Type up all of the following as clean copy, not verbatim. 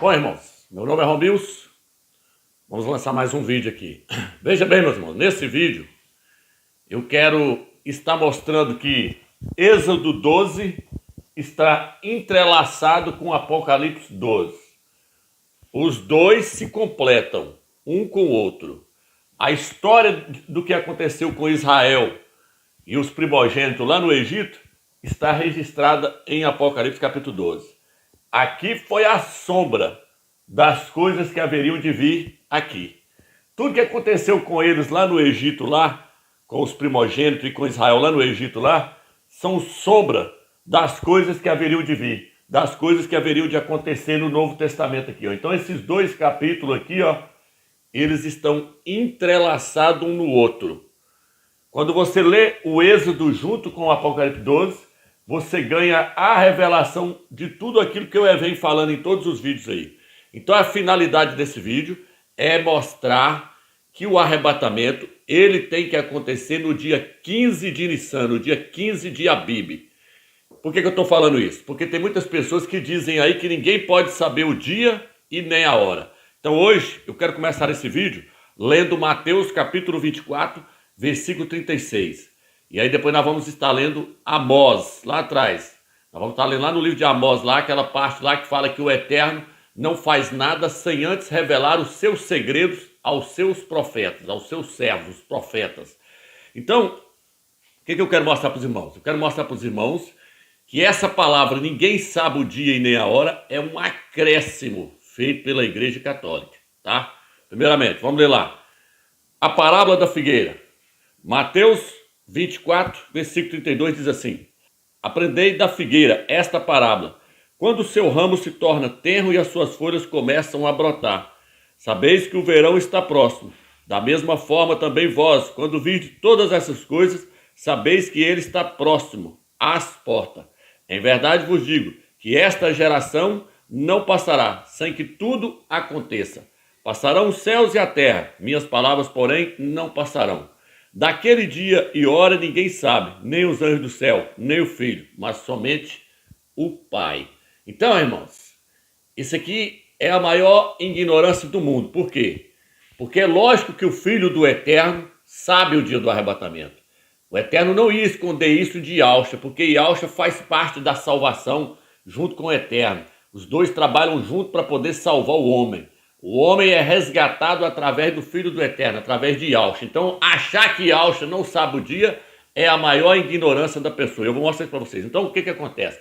Bom, irmãos, meu nome é Romilson. Vamos lançar mais um vídeo aqui. Veja bem, meus irmãos, nesse vídeo eu quero estar mostrando que Êxodo 12 está entrelaçado com Apocalipse 12. Os dois se completam, um com o outro. A história do que aconteceu com Israel e os primogênitos lá no Egito está registrada em Apocalipse capítulo 12. Aqui foi a sombra das coisas que haveriam de vir aqui. Tudo que aconteceu com eles lá no Egito, lá, com os primogênitos e com Israel lá no Egito, lá, são sombra das coisas que haveriam de vir, das coisas que haveriam de acontecer no Novo Testamento aqui, ó. Então esses dois capítulos aqui, ó, eles estão entrelaçados um no outro. Quando você lê o Êxodo junto com o Apocalipse 12, você ganha a revelação de tudo aquilo que eu venho falando em todos os vídeos aí. Então a finalidade desse vídeo é mostrar que o arrebatamento, ele tem que acontecer no dia 15 de Nissan, no dia 15 de Abib. Por que eu estou falando isso? Porque tem muitas pessoas que dizem aí que ninguém pode saber o dia e nem a hora. Então hoje eu quero começar esse vídeo lendo Mateus capítulo 24, versículo 36. E aí depois nós vamos estar lendo Amós, lá atrás. Nós vamos estar lendo lá no livro de Amós, lá aquela parte lá que fala que o Eterno não faz nada sem antes revelar os seus segredos aos seus profetas, aos seus servos, os profetas. Então, o que eu quero mostrar para os irmãos? Eu quero mostrar para os irmãos que essa palavra, ninguém sabe o dia e nem a hora, é um acréscimo feito pela Igreja Católica, tá? Primeiramente, vamos ler lá. A parábola da figueira. Mateus 24, versículo 32 diz assim: aprendei da figueira esta parábola. Quando o seu ramo se torna tenro e as suas folhas começam a brotar, sabeis que o verão está próximo. Da mesma forma também vós, quando virdes todas essas coisas, sabeis que ele está próximo, às portas. Em verdade vos digo que esta geração não passará sem que tudo aconteça. Passarão os céus e a terra, minhas palavras, porém, não passarão. Daquele dia e hora ninguém sabe, nem os anjos do céu, nem o Filho, mas somente o Pai. Então, irmãos, isso aqui é a maior ignorância do mundo. Por quê? Porque é lógico que o Filho do Eterno sabe o dia do arrebatamento. O Eterno não ia esconder isso de Yahshua, porque Yahshua faz parte da salvação junto com o Eterno. Os dois trabalham junto para poder salvar o homem. O homem é resgatado através do Filho do Eterno, através de Yahshua. Então, achar que Yahshua não sabe o dia é a maior ignorância da pessoa. Eu vou mostrar isso para vocês. Então, o que acontece?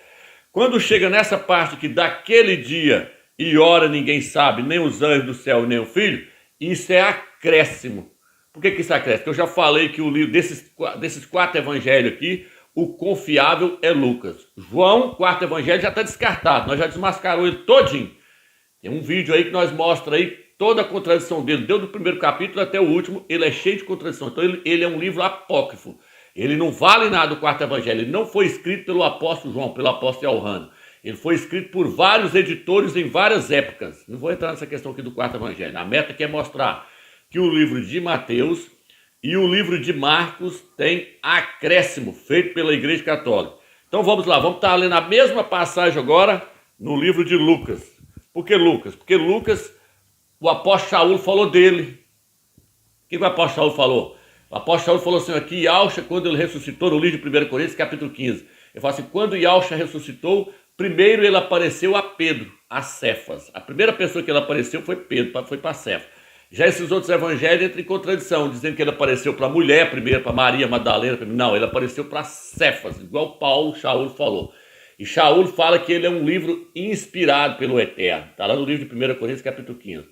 Quando chega nessa parte que daquele dia e hora ninguém sabe, nem os anjos do céu, nem o Filho, isso é acréscimo. Por que isso é acréscimo? Porque eu já falei que o livro desses quatro evangelhos aqui, o confiável é Lucas. João, quarto evangelho, já está descartado. Nós já desmascarou ele todinho. Tem um vídeo aí que nós mostra aí toda a contradição dele, desde o primeiro capítulo até o último, ele é cheio de contradição. Então ele é um livro apócrifo. Ele não vale nada do quarto evangelho. Ele não foi escrito pelo apóstolo João, pelo apóstolo Elrano. Ele foi escrito por vários editores em várias épocas. Não vou entrar nessa questão aqui do quarto evangelho. A meta aqui é mostrar que o livro de Mateus e o livro de Marcos tem acréscimo feito pela Igreja Católica. Então vamos lá, vamos estar lendo a mesma passagem agora no livro de Lucas. Por que Lucas? Porque Lucas, o apóstolo Shaul falou dele. O que o apóstolo Shaul falou? O apóstolo Shaul falou assim aqui, Yahshua, quando ele ressuscitou, no livro de 1 Coríntios, capítulo 15. Ele fala assim, quando Yahshua ressuscitou, primeiro ele apareceu a Pedro, a Cefas. A primeira pessoa que ele apareceu foi Pedro, foi para Cefas. Já esses outros evangelhos entram em contradição, dizendo que ele apareceu para a mulher primeiro, para Maria Madalena primeiro. Não, ele apareceu para Cefas, igual Paulo, Shaul falou. E Shaul fala que ele é um livro inspirado pelo Eterno. Está lá no livro de 1 Coríntios, capítulo 15.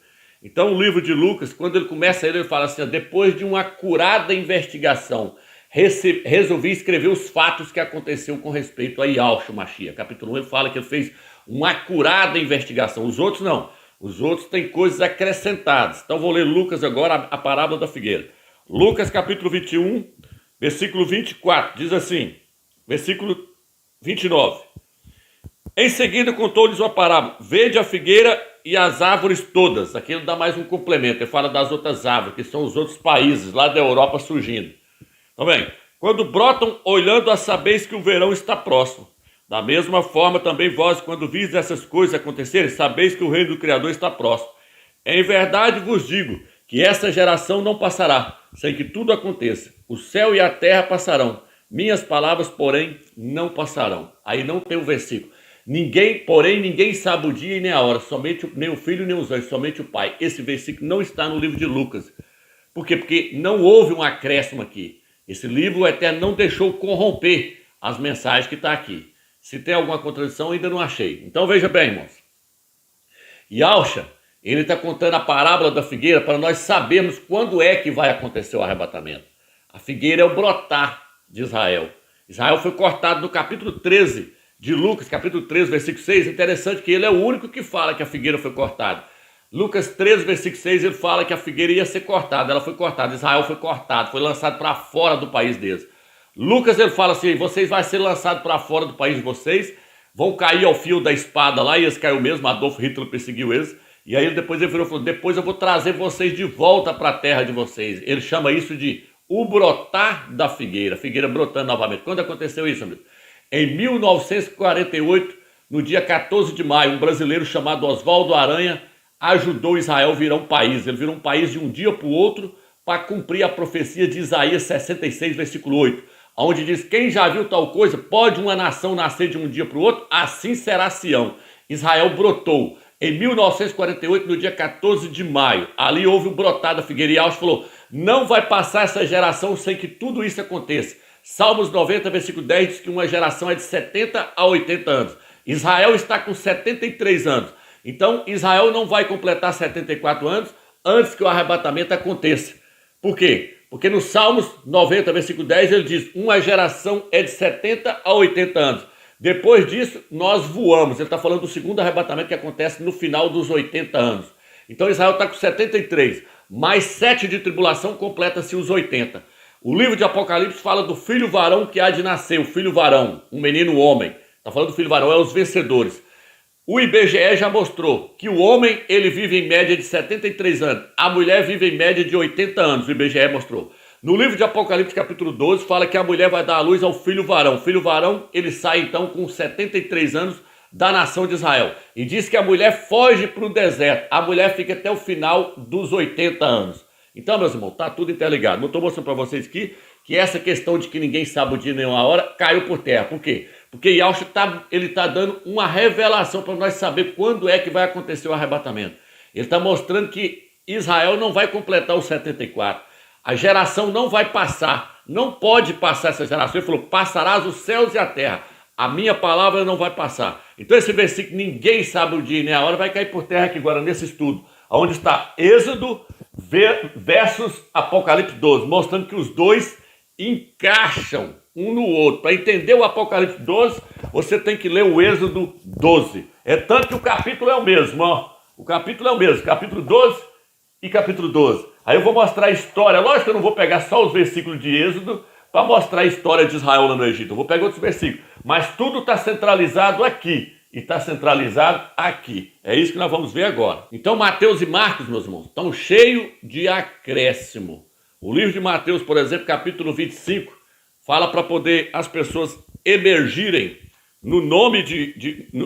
Então, o livro de Lucas, quando ele começa ele fala assim, ó, depois de uma acurada investigação, resolvi escrever os fatos que aconteceram com respeito a Yahshua Mashiach. Capítulo 1, ele fala que ele fez uma acurada investigação. Os outros não. Os outros têm coisas acrescentadas. Então, vou ler Lucas agora, a parábola da figueira. Lucas, capítulo 21, versículo 24, diz assim, versículo 29. Em seguida contou-lhes uma parábola. Vede a figueira e as árvores todas. Aqui ele dá mais um complemento. Ele fala das outras árvores, que são os outros países lá da Europa surgindo. Então bem, quando brotam olhando, a sabeis que o verão está próximo. Da mesma forma, também vós, quando vistes essas coisas acontecerem, sabeis que o reino do Criador está próximo. Em verdade vos digo que essa geração não passará, sem que tudo aconteça. O céu e a terra passarão, minhas palavras, porém, não passarão. Aí não tem o versículo. Ninguém sabe o dia e nem a hora, somente nem o Filho nem os anjos, somente o Pai. Esse versículo não está no livro de Lucas. Por quê? Porque não houve um acréscimo aqui. Esse livro, o Eterno não deixou corromper as mensagens que estão aqui. Se tem alguma contradição, ainda não achei. Então veja bem, irmãos. Yahshua, ele está contando a parábola da figueira para nós sabermos quando é que vai acontecer o arrebatamento. A figueira é o brotar de Israel. Israel foi cortado no capítulo 13 de Lucas, capítulo 13, versículo 6. Interessante que ele é o único que fala que a figueira foi cortada. Lucas 13, versículo 6, ele fala que a figueira ia ser cortada. Ela foi cortada. Israel foi cortado, foi lançado para fora do país deles. Lucas, ele fala assim, vocês vão ser lançados para fora do país de vocês, vão cair ao fio da espada lá, e eles caiu mesmo, Adolf Hitler perseguiu eles, e aí depois ele virou e falou, depois eu vou trazer vocês de volta para a terra de vocês. Ele chama isso de o brotar da figueira, a figueira brotando novamente. Quando aconteceu isso, amigo? Em 1948, no dia 14 de maio, um brasileiro chamado Oswaldo Aranha ajudou Israel a virar um país. Ele virou um país de um dia para o outro para cumprir a profecia de Isaías 66, versículo 8. Onde diz, quem já viu tal coisa, pode uma nação nascer de um dia para o outro, assim será Sião. Israel brotou. Em 1948, no dia 14 de maio, ali houve o brotar da figueira. E Yahshua falou, não vai passar essa geração sem que tudo isso aconteça. Salmos 90, versículo 10, diz que uma geração é de 70 a 80 anos. Israel está com 73 anos. Então, Israel não vai completar 74 anos antes que o arrebatamento aconteça. Por quê? Porque no Salmos 90, versículo 10, ele diz, uma geração é de 70 a 80 anos. Depois disso, nós voamos. Ele está falando do segundo arrebatamento que acontece no final dos 80 anos. Então, Israel está com 73. Mais 7 de tribulação, completa-se os 80. O livro de Apocalipse fala do filho varão que há de nascer, o filho varão, um menino homem. Está falando do filho varão, é os vencedores. O IBGE já mostrou que o homem, ele vive em média de 73 anos. A mulher vive em média de 80 anos, o IBGE mostrou. No livro de Apocalipse, capítulo 12, fala que a mulher vai dar à luz ao filho varão. O filho varão, ele sai então com 73 anos da nação de Israel. E diz que a mulher foge para o deserto. A mulher fica até o final dos 80 anos. Então, meus irmãos, está tudo interligado. Eu estou mostrando para vocês aqui que essa questão de que ninguém sabe o dia nem a hora caiu por terra. Por quê? Porque Yahshua está dando uma revelação para nós saber quando é que vai acontecer o arrebatamento. Ele está mostrando que Israel não vai completar os 74. A geração não vai passar. Não pode passar essa geração. Ele falou, passarás os céus e a terra. A minha palavra não vai passar. Então esse versículo, ninguém sabe o dia nem a hora, vai cair por terra aqui agora nesse estudo. Onde está Êxodo versus Apocalipse 12. Mostrando que os dois encaixam um no outro. Para entender o Apocalipse 12, você tem que ler o Êxodo 12. É tanto que o capítulo é o mesmo, ó. O capítulo é o mesmo, capítulo 12 e capítulo 12. Aí eu vou mostrar a história. Lógico que eu não vou pegar só os versículos de Êxodo para mostrar a história de Israel lá no Egito. Eu vou pegar outros versículos. Mas tudo está centralizado aqui e está centralizado aqui. É isso que nós vamos ver agora. Então Mateus e Marcos, meus irmãos, estão cheios de acréscimo. O livro de Mateus, por exemplo, capítulo 25, fala para poder as pessoas emergirem no nome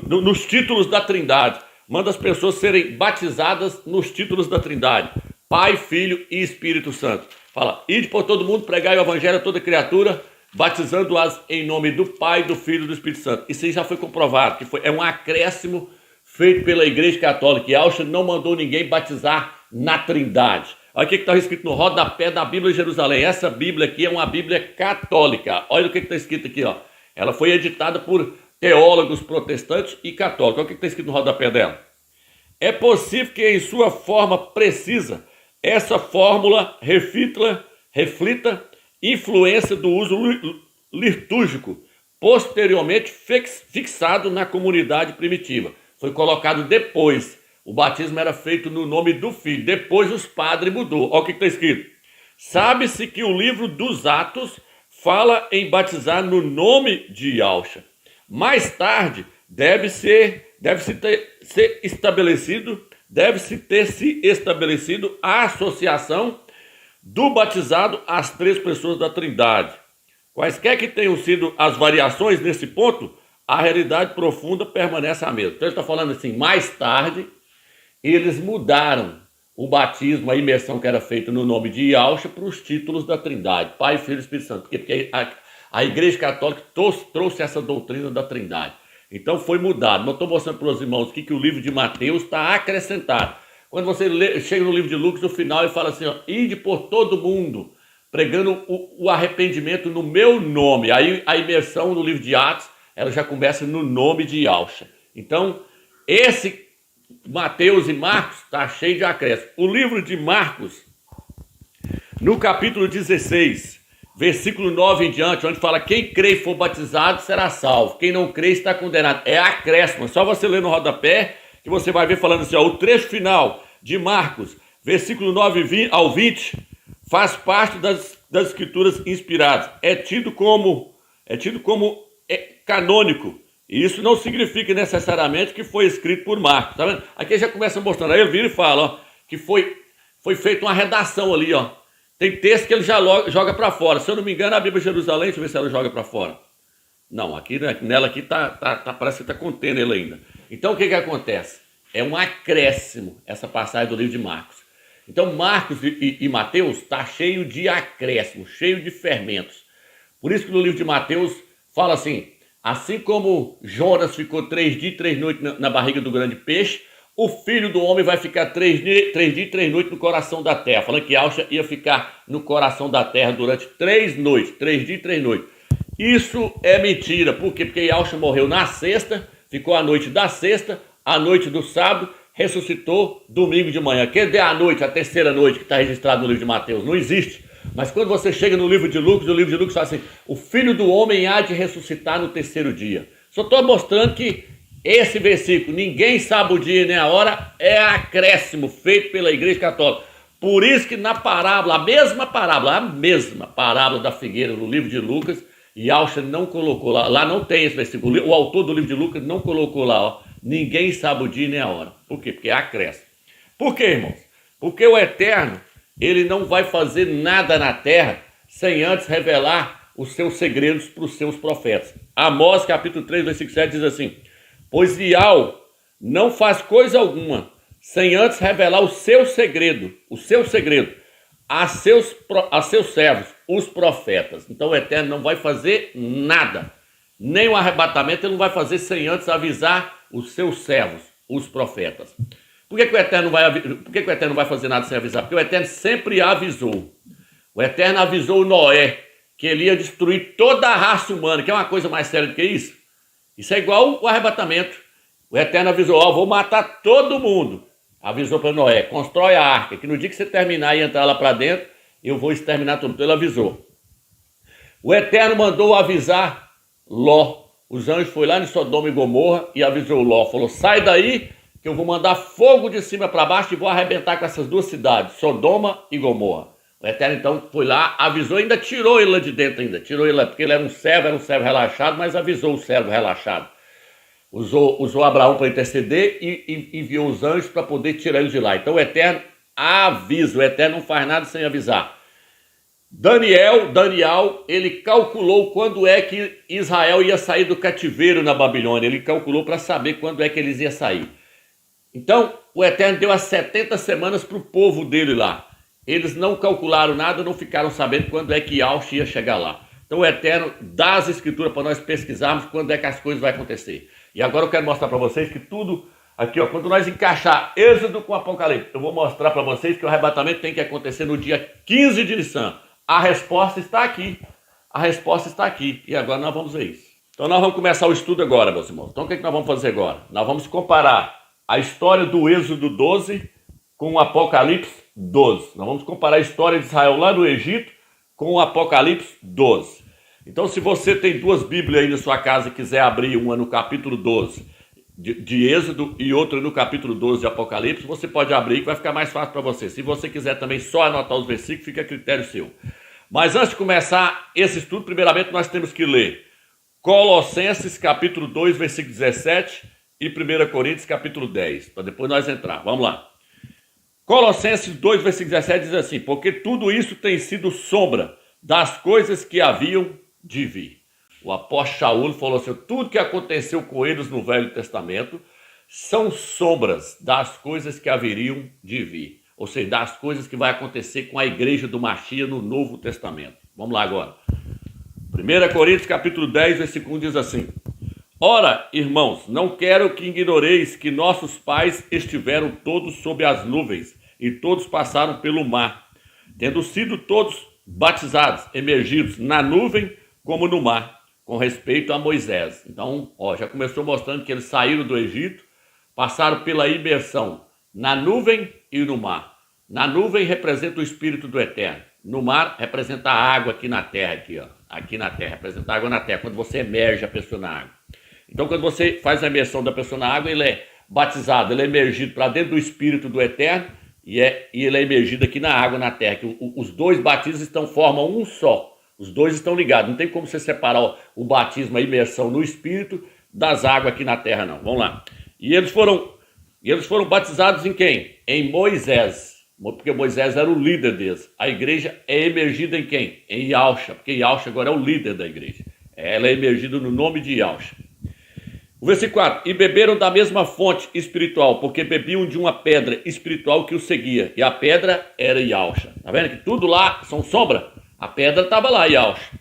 nos títulos da Trindade. Manda as pessoas serem batizadas nos títulos da Trindade. Pai, Filho e Espírito Santo. Fala, ide por todo mundo, pregai o evangelho a toda criatura, batizando-as em nome do Pai, do Filho e do Espírito Santo. Isso aí já foi comprovado, que é um acréscimo feito pela Igreja Católica. E Yahshua não mandou ninguém batizar na Trindade. Olha o que está escrito no rodapé da Bíblia de Jerusalém. Essa Bíblia aqui é uma Bíblia católica. Olha o que está escrito aqui, ó. Ela foi editada por teólogos protestantes e católicos. Olha o que está escrito no rodapé dela. É possível que em sua forma precisa, essa fórmula reflita influência do uso litúrgico, posteriormente fixado na comunidade primitiva. Foi colocado depois. O batismo era feito no nome do Filho. Depois os padres mudou. Olha o que está escrito. Sabe-se que o livro dos Atos fala em batizar no nome de Yahshua. Mais tarde, deve-se ter se estabelecido a associação do batizado às três pessoas da Trindade. Quaisquer que tenham sido as variações nesse ponto, a realidade profunda permanece a mesma. Então ele está falando assim, mais tarde, eles mudaram o batismo, a imersão que era feita no nome de Yahshua para os títulos da Trindade, Pai, Filho e Espírito Santo. Porque a Igreja Católica trouxe essa doutrina da Trindade. Então foi mudado. Mas eu estou mostrando para os irmãos que o livro de Mateus está acrescentado. Quando você chega no livro de Lucas, no final ele fala assim, ó, ide por todo mundo, pregando o arrependimento no meu nome. Aí a imersão no livro de Atos, ela já começa no nome de Yahshua. Então, esse Mateus e Marcos está cheio de acréscimo. O livro de Marcos, no capítulo 16, versículo 9 em diante, onde fala, quem crê e for batizado será salvo, quem não crê está condenado. É acréscimo, é só você ler no rodapé, que você vai ver falando assim, ó, o trecho final de Marcos, versículo 9 ao 20, faz parte das escrituras inspiradas. É tido como canônico. E isso não significa necessariamente que foi escrito por Marcos. Tá vendo? Aqui já começa mostrando. Aí ele vira e fala, ó, que foi feita uma redação ali, ó. Tem texto que ele já joga para fora. Se eu não me engano, a Bíblia de Jerusalém, deixa eu ver se ela joga para fora. Não, aqui, nela aqui parece que está contendo ele ainda. Então o que acontece? É um acréscimo essa passagem do livro de Marcos. Então Marcos e Mateus está cheio de acréscimo, cheio de fermentos. Por isso que no livro de Mateus fala assim como Jonas ficou 3 dias e 3 noites na barriga do grande peixe, o Filho do Homem vai ficar 3 dias e 3 noites no coração da terra. Falando que Yahshua ia ficar no coração da terra durante 3 noites, 3 dias e 3 noites. Isso é mentira. Por quê? Porque Yahshua morreu na sexta, ficou a noite da sexta, a noite do sábado, ressuscitou domingo de manhã. Quer dizer, a noite, a terceira noite que está registrado no livro de Mateus? Não existe. Mas quando você chega no livro de Lucas, o livro de Lucas fala assim, o Filho do Homem há de ressuscitar no terceiro dia. Só estou mostrando que esse versículo, ninguém sabe o dia nem a hora, é acréscimo feito pela Igreja Católica. Por isso que na parábola, a mesma parábola da figueira no livro de Lucas, Yahshua não colocou lá. Lá não tem esse versículo. O autor do livro de Lucas não colocou lá, ó. Ninguém sabe o dia nem a hora. Por quê? Porque é acréscimo. Por quê, irmãos? Porque o Eterno, ele não vai fazer nada na terra sem antes revelar os seus segredos para os seus profetas. Amós, capítulo 3, versículo 7, diz assim, pois Ial não faz coisa alguma sem antes revelar o seu segredo a seus servos, os profetas. Então o Eterno não vai fazer nada, nem o arrebatamento ele não vai fazer sem antes avisar os seus servos, os profetas. Por que o Eterno não vai fazer nada sem avisar? Porque o Eterno sempre avisou. O Eterno avisou Noé que ele ia destruir toda a raça humana, que é uma coisa mais séria do que isso. Isso é igual o arrebatamento. O Eterno avisou, ó, vou matar todo mundo. Avisou para Noé, constrói a arca, que no dia que você terminar e entrar lá para dentro, eu vou exterminar todo mundo. Ele avisou. O Eterno mandou avisar Ló. Os anjos foram lá em Sodoma e Gomorra e avisou Ló. Falou, sai daí que eu vou mandar fogo de cima para baixo e vou arrebentar com essas duas cidades, Sodoma e Gomorra. O Eterno então foi lá, avisou, ainda tirou ele lá de dentro ainda. Tirou ele lá, porque ele era um servo relaxado, mas avisou o servo relaxado. Usou Abraão para interceder e enviou os anjos para poder tirar ele de lá. Então o Eterno avisa, o Eterno não faz nada sem avisar. Daniel, ele calculou quando é que Israel ia sair do cativeiro na Babilônia. Ele calculou para saber quando é que eles iam sair. Então o Eterno deu as 70 semanas para o povo dele lá. Eles não calcularam nada, não ficaram sabendo quando é que Yahshua ia chegar lá. Então o Eterno dá as escrituras para nós pesquisarmos quando é que as coisas vão acontecer. E agora eu quero mostrar para vocês que tudo aqui, ó, quando nós encaixar Êxodo com Apocalipse, eu vou mostrar para vocês que o arrebatamento tem que acontecer no dia 15 de Nissan. A resposta está aqui. A resposta está aqui. E agora nós vamos ver isso. Então nós vamos começar o estudo agora, meus irmãos. Então o que nós vamos fazer agora? Nós vamos comparar a história do Êxodo 12 com o Apocalipse 12. Nós vamos comparar a história de Israel lá no Egito com o Apocalipse 12. Então, se você tem duas Bíblias aí na sua casa e quiser abrir uma no capítulo 12 de Êxodo e outra no capítulo 12 de Apocalipse, você pode abrir que vai ficar mais fácil para você. Se você quiser também só anotar os versículos, fica a critério seu. Mas antes de começar esse estudo, primeiramente nós temos que ler Colossenses capítulo 2, versículo 17 e 1 Coríntios capítulo 10, para depois nós entrar. Vamos lá. Colossenses 2, versículo 17 diz assim, porque tudo isso tem sido sombra das coisas que haviam de vir. O apóstolo Shaul falou assim, tudo que aconteceu com eles no Velho Testamento são sombras das coisas que haveriam de vir. Ou seja, das coisas que vai acontecer com a igreja do Mashiach no Novo Testamento. Vamos lá agora. 1 Coríntios capítulo 10, versículo 1 diz assim: Ora, irmãos, não quero que ignoreis que nossos pais estiveram todos sob as nuvens e todos passaram pelo mar, tendo sido todos batizados, emergidos na nuvem como no mar, com respeito a Moisés. Então, já começou mostrando que eles saíram do Egito, passaram pela imersão na nuvem e no mar. Na nuvem representa o Espírito do Eterno. No mar representa a água aqui na terra, aqui na terra, representa a água na terra, quando você emerge a pessoa na água. Então, quando você faz a imersão da pessoa na água, ele é batizado, ele é emergido para dentro do Espírito do Eterno e ele é emergido aqui na água, na terra. Que os dois batismos formam um só. Os dois estão ligados. Não tem como você separar o batismo, a imersão no Espírito, das águas aqui na terra, não. Vamos lá. E eles foram batizados em quem? Em Moisés. Porque Moisés era o líder deles. A igreja é emergida em quem? Em Yahshua. Porque Yahshua agora é o líder da igreja. Ela é emergida no nome de Yahshua. O versículo 4. E beberam da mesma fonte espiritual, porque bebiam de uma pedra espiritual que os seguia. E a pedra era Yahshua. Tá vendo que tudo lá são sombra? A pedra estava lá, Yahshua.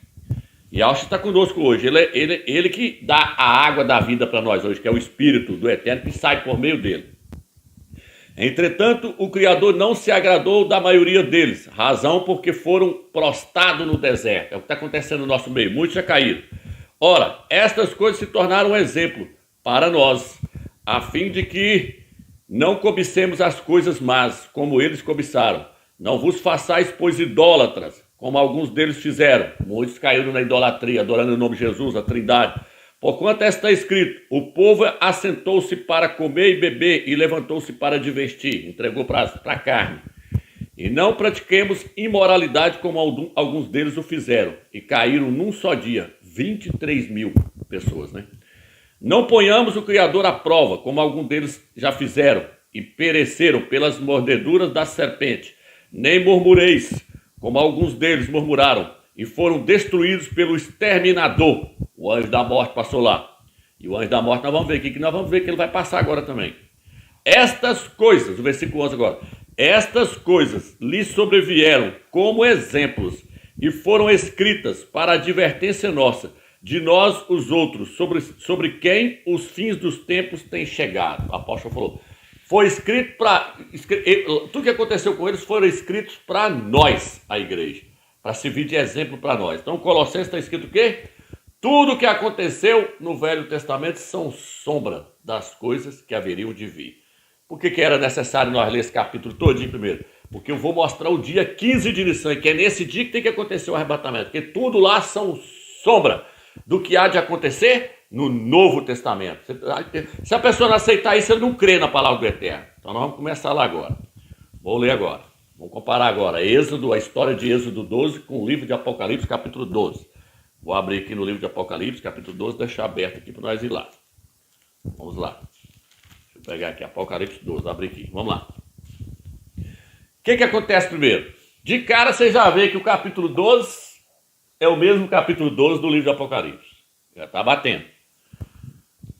Yahshua está conosco hoje. Ele que dá a água da vida para nós hoje, que é o Espírito do Eterno que sai por meio dele. Entretanto, o Criador não se agradou da maioria deles, razão porque foram prostrados no deserto. É o que está acontecendo no nosso meio, muitos já caíram. Ora, estas coisas se tornaram um exemplo para nós, a fim de que não cobicemos as coisas más, como eles cobiçaram. Não vos façais, pois, idólatras, como alguns deles fizeram. Muitos caíram na idolatria, adorando o nome de Jesus, a Trindade. Porquanto está escrito, o povo assentou-se para comer e beber e levantou-se para divertir, entregou para a carne. E não pratiquemos imoralidade como alguns deles o fizeram, e caíram num só dia, 23 mil pessoas, né? Não ponhamos o Criador à prova, como alguns deles já fizeram, e pereceram pelas mordeduras da serpente. Nem murmureis, como alguns deles murmuraram, e foram destruídos pelo exterminador. O anjo da morte passou lá. E o anjo da morte, nós vamos ver aqui, que nós vamos ver que ele vai passar agora também. Estas coisas, o versículo 11 agora. Estas coisas lhe sobrevieram como exemplos e foram escritas para a advertência nossa, de nós os outros, sobre quem os fins dos tempos têm chegado. O apóstolo falou, foi escrito para... Tudo que aconteceu com eles foram escritos para nós, a igreja, para servir de exemplo para nós. Então, Colossenses está escrito o quê? Tudo o que aconteceu no Velho Testamento são sombra das coisas que haveriam de vir. Por que era necessário nós ler esse capítulo todinho primeiro? Porque eu vou mostrar o dia 15 de Nissan, que é nesse dia que tem que acontecer o arrebatamento. Porque tudo lá são sombra do que há de acontecer no Novo Testamento. Se a pessoa não aceitar isso, ele não crê na palavra do Eterno. Então nós vamos começar lá agora. Vou ler agora. Vamos comparar agora Êxodo, a história de Êxodo 12 com o livro de Apocalipse, capítulo 12. Vou abrir aqui no livro de Apocalipse, capítulo 12, deixar aberto aqui para nós ir lá. Vamos lá. Deixa eu pegar aqui, Apocalipse 12, abrir aqui. Vamos lá. O que acontece primeiro? De cara você já vê que o capítulo 12 é o mesmo capítulo 12 do livro de Apocalipse. Já está batendo.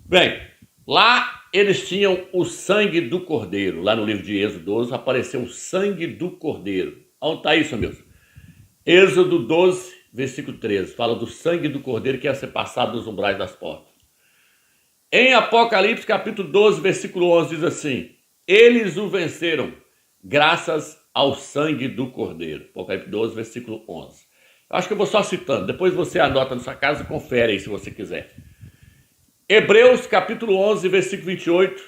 Bem, lá eles tinham o sangue do Cordeiro. Lá no livro de Êxodo 12 apareceu o sangue do Cordeiro. Onde está isso, meus? Êxodo 12, versículo 13. Fala do sangue do Cordeiro que ia ser passado nos umbrais das portas. Em Apocalipse, capítulo 12, versículo 11, diz assim: eles o venceram graças ao sangue do Cordeiro. Apocalipse 12, versículo 11. Eu acho que eu vou só citando. Depois você anota na sua casa e confere aí se você quiser. Hebreus, capítulo 11, versículo 28. O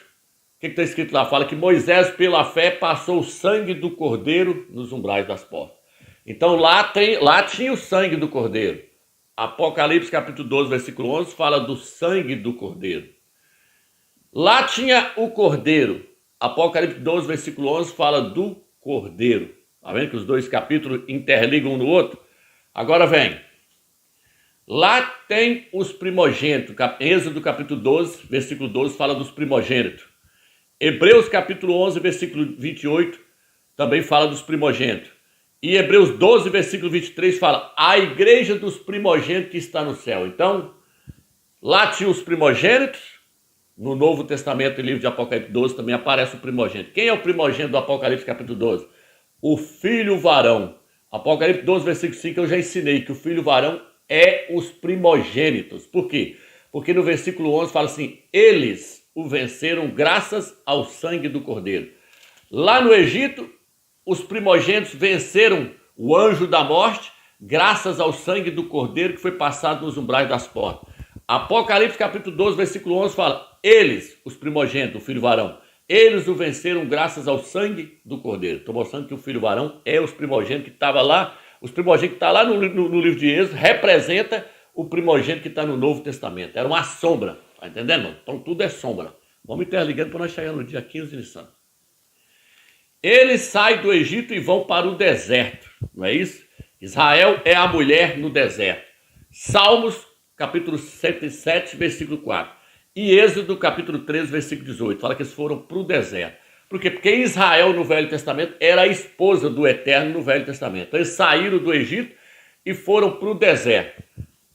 que está escrito lá? Fala que Moisés, pela fé, passou o sangue do Cordeiro nos umbrais das portas. Então lá tinha o sangue do Cordeiro. Apocalipse, capítulo 12, versículo 11, fala do sangue do Cordeiro. Lá tinha o Cordeiro. Apocalipse 12, versículo 11, fala do Cordeiro. Está vendo que os dois capítulos interligam um no outro? Agora vem. Lá tem os primogênitos. Êxodo, capítulo 12, versículo 12, fala dos primogênitos. Hebreus, capítulo 11, versículo 28, também fala dos primogênitos. E Hebreus 12, versículo 23 fala, a igreja dos primogênitos que está no céu. Então, lá tinha os primogênitos. No Novo Testamento, no livro de Apocalipse 12, também aparece o primogênito. Quem é o primogênito do Apocalipse capítulo 12? O filho varão. Apocalipse 12, versículo 5, eu já ensinei que o filho varão é os primogênitos. Por quê? Porque no versículo 11 fala assim, eles o venceram graças ao sangue do Cordeiro. Lá no Egito, os primogênitos venceram o anjo da morte graças ao sangue do Cordeiro que foi passado nos umbrais das portas. Apocalipse capítulo 12, versículo 11 fala, eles, os primogênitos, o filho varão, eles o venceram graças ao sangue do Cordeiro. Estou mostrando que o filho varão é os primogênitos que estava lá, os primogênitos que estão lá no livro de Êxodo, representa o primogênito que está no Novo Testamento. Era uma sombra, tá entendendo? Então tudo é sombra. Vamos interligando para nós chegar no dia 15 de Nissan. Eles saem do Egito e vão para o deserto, não é isso? Israel é a mulher no deserto. Salmos, capítulo 107, versículo 4. E Êxodo, capítulo 13, versículo 18. Fala que eles foram para o deserto. Por quê? Porque Israel, no Velho Testamento, era a esposa do Eterno no Velho Testamento. Então, eles saíram do Egito e foram para o deserto.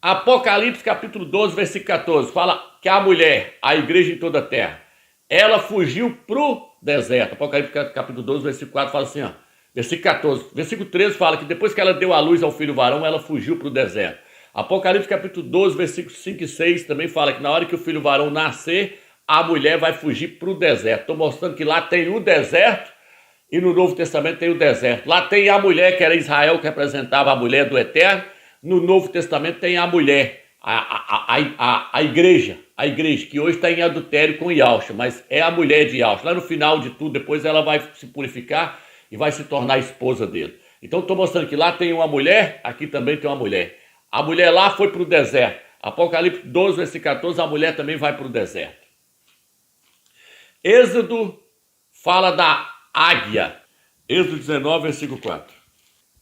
Apocalipse, capítulo 12, versículo 14. Fala que a mulher, a igreja em toda a terra, ela fugiu para o deserto. Apocalipse, capítulo 12, versículo 4, fala assim, ó. Versículo 14. Versículo 13 fala que depois que ela deu à luz ao filho varão, ela fugiu para o deserto. Apocalipse capítulo 12, versículos 5 e 6 também fala que na hora que o filho varão nascer, a mulher vai fugir para o deserto. Estou mostrando que lá tem o deserto e no Novo Testamento tem o deserto. Lá tem a mulher que era Israel, que representava a mulher do Eterno. No Novo Testamento tem a mulher, a igreja, que hoje está em adultério com Yahshua, mas é a mulher de Yahshua. Lá no final de tudo, depois ela vai se purificar e vai se tornar a esposa dele. Então estou mostrando que lá tem uma mulher, aqui também tem uma mulher. A mulher lá foi para o deserto. Apocalipse 12, versículo 14, a mulher também vai para o deserto. Êxodo fala da águia. Êxodo 19, versículo 4.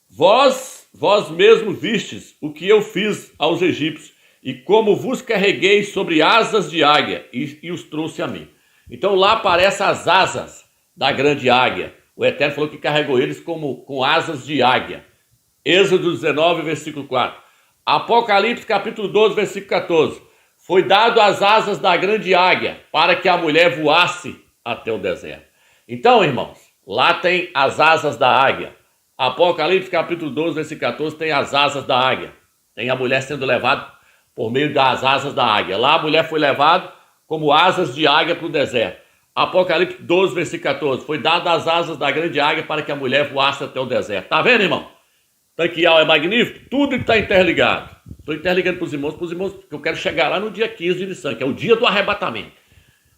Vós mesmo vistes o que eu fiz aos egípcios, e como vos carreguei sobre asas de águia, e os trouxe a mim. Então lá aparecem as asas da grande águia. O Eterno falou que carregou eles com asas de águia. Êxodo 19, versículo 4. Apocalipse capítulo 12, versículo 14. Foi dado as asas da grande águia para que a mulher voasse até o deserto. Então, irmãos, lá tem as asas da águia. Apocalipse capítulo 12, versículo 14 tem as asas da águia. Tem a mulher sendo levada por meio das asas da águia. Lá a mulher foi levada como asas de águia para o deserto. Apocalipse 12, versículo 14. Foi dado as asas da grande águia para que a mulher voasse até o deserto. Tá vendo, irmão? Tanquial é magnífico, tudo está interligado. Estou interligando para os irmãos, porque eu quero chegar lá no dia 15 de Nissan, que é o dia do arrebatamento.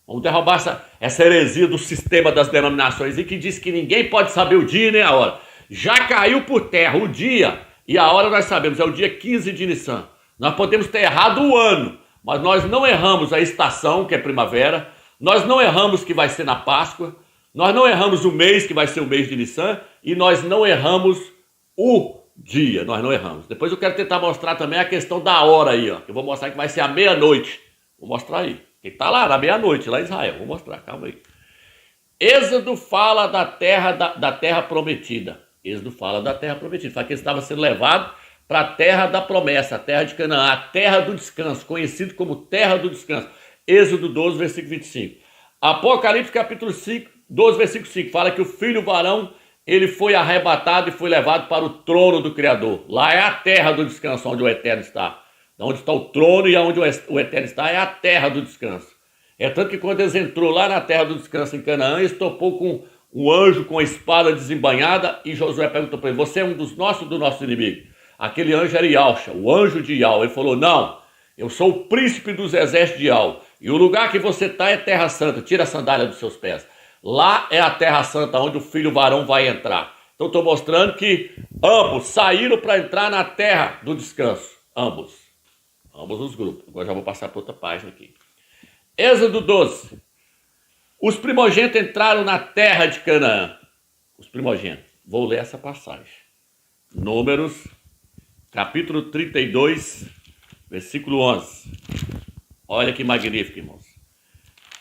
Vamos derrubar essa heresia do sistema das denominações e que diz que ninguém pode saber o dia nem a hora. Já caiu por terra o dia e a hora nós sabemos, é o dia 15 de Nissan. Nós podemos ter errado o ano, mas nós não erramos a estação, que é primavera, nós não erramos que vai ser na Páscoa, nós não erramos o mês, que vai ser o mês de Nissan, e nós não erramos o dia, nós não erramos. Depois eu quero tentar mostrar também a questão da hora aí, ó. Eu vou mostrar que vai ser à meia-noite. Vou mostrar aí. Quem tá lá na meia-noite, lá em Israel. Vou mostrar, calma aí. Êxodo fala da terra prometida. Êxodo fala da terra prometida. Fala que ele estava sendo levado para a terra da promessa, a terra de Canaã, a terra do descanso, conhecido como terra do descanso. Êxodo 12, versículo 25. Apocalipse capítulo 5, 12, versículo 5. Fala que o filho varão ele foi arrebatado e foi levado para o trono do Criador. Lá é a terra do descanso, onde o Eterno está. Onde está o trono e onde o Eterno está é a terra do descanso. É tanto que quando eles entrou lá na terra do descanso em Canaã, eles topou com um anjo com a espada desembainhada e Josué perguntou para ele, você é um dos nossos ou do nosso inimigo? Aquele anjo era Yahshua, o anjo de Yahweh. Ele falou, não, eu sou o príncipe dos exércitos de Yahweh. E o lugar que você está é terra santa, tira a sandália dos seus pés. Lá é a terra santa onde o filho varão vai entrar. Então estou mostrando que ambos saíram para entrar na terra do descanso. Ambos os grupos. Agora já vou passar para outra página aqui. Êxodo 12. Os primogênitos entraram na terra de Canaã. Os primogênitos. Vou ler essa passagem. Números, capítulo 32, versículo 11. Olha que magnífico, irmãos.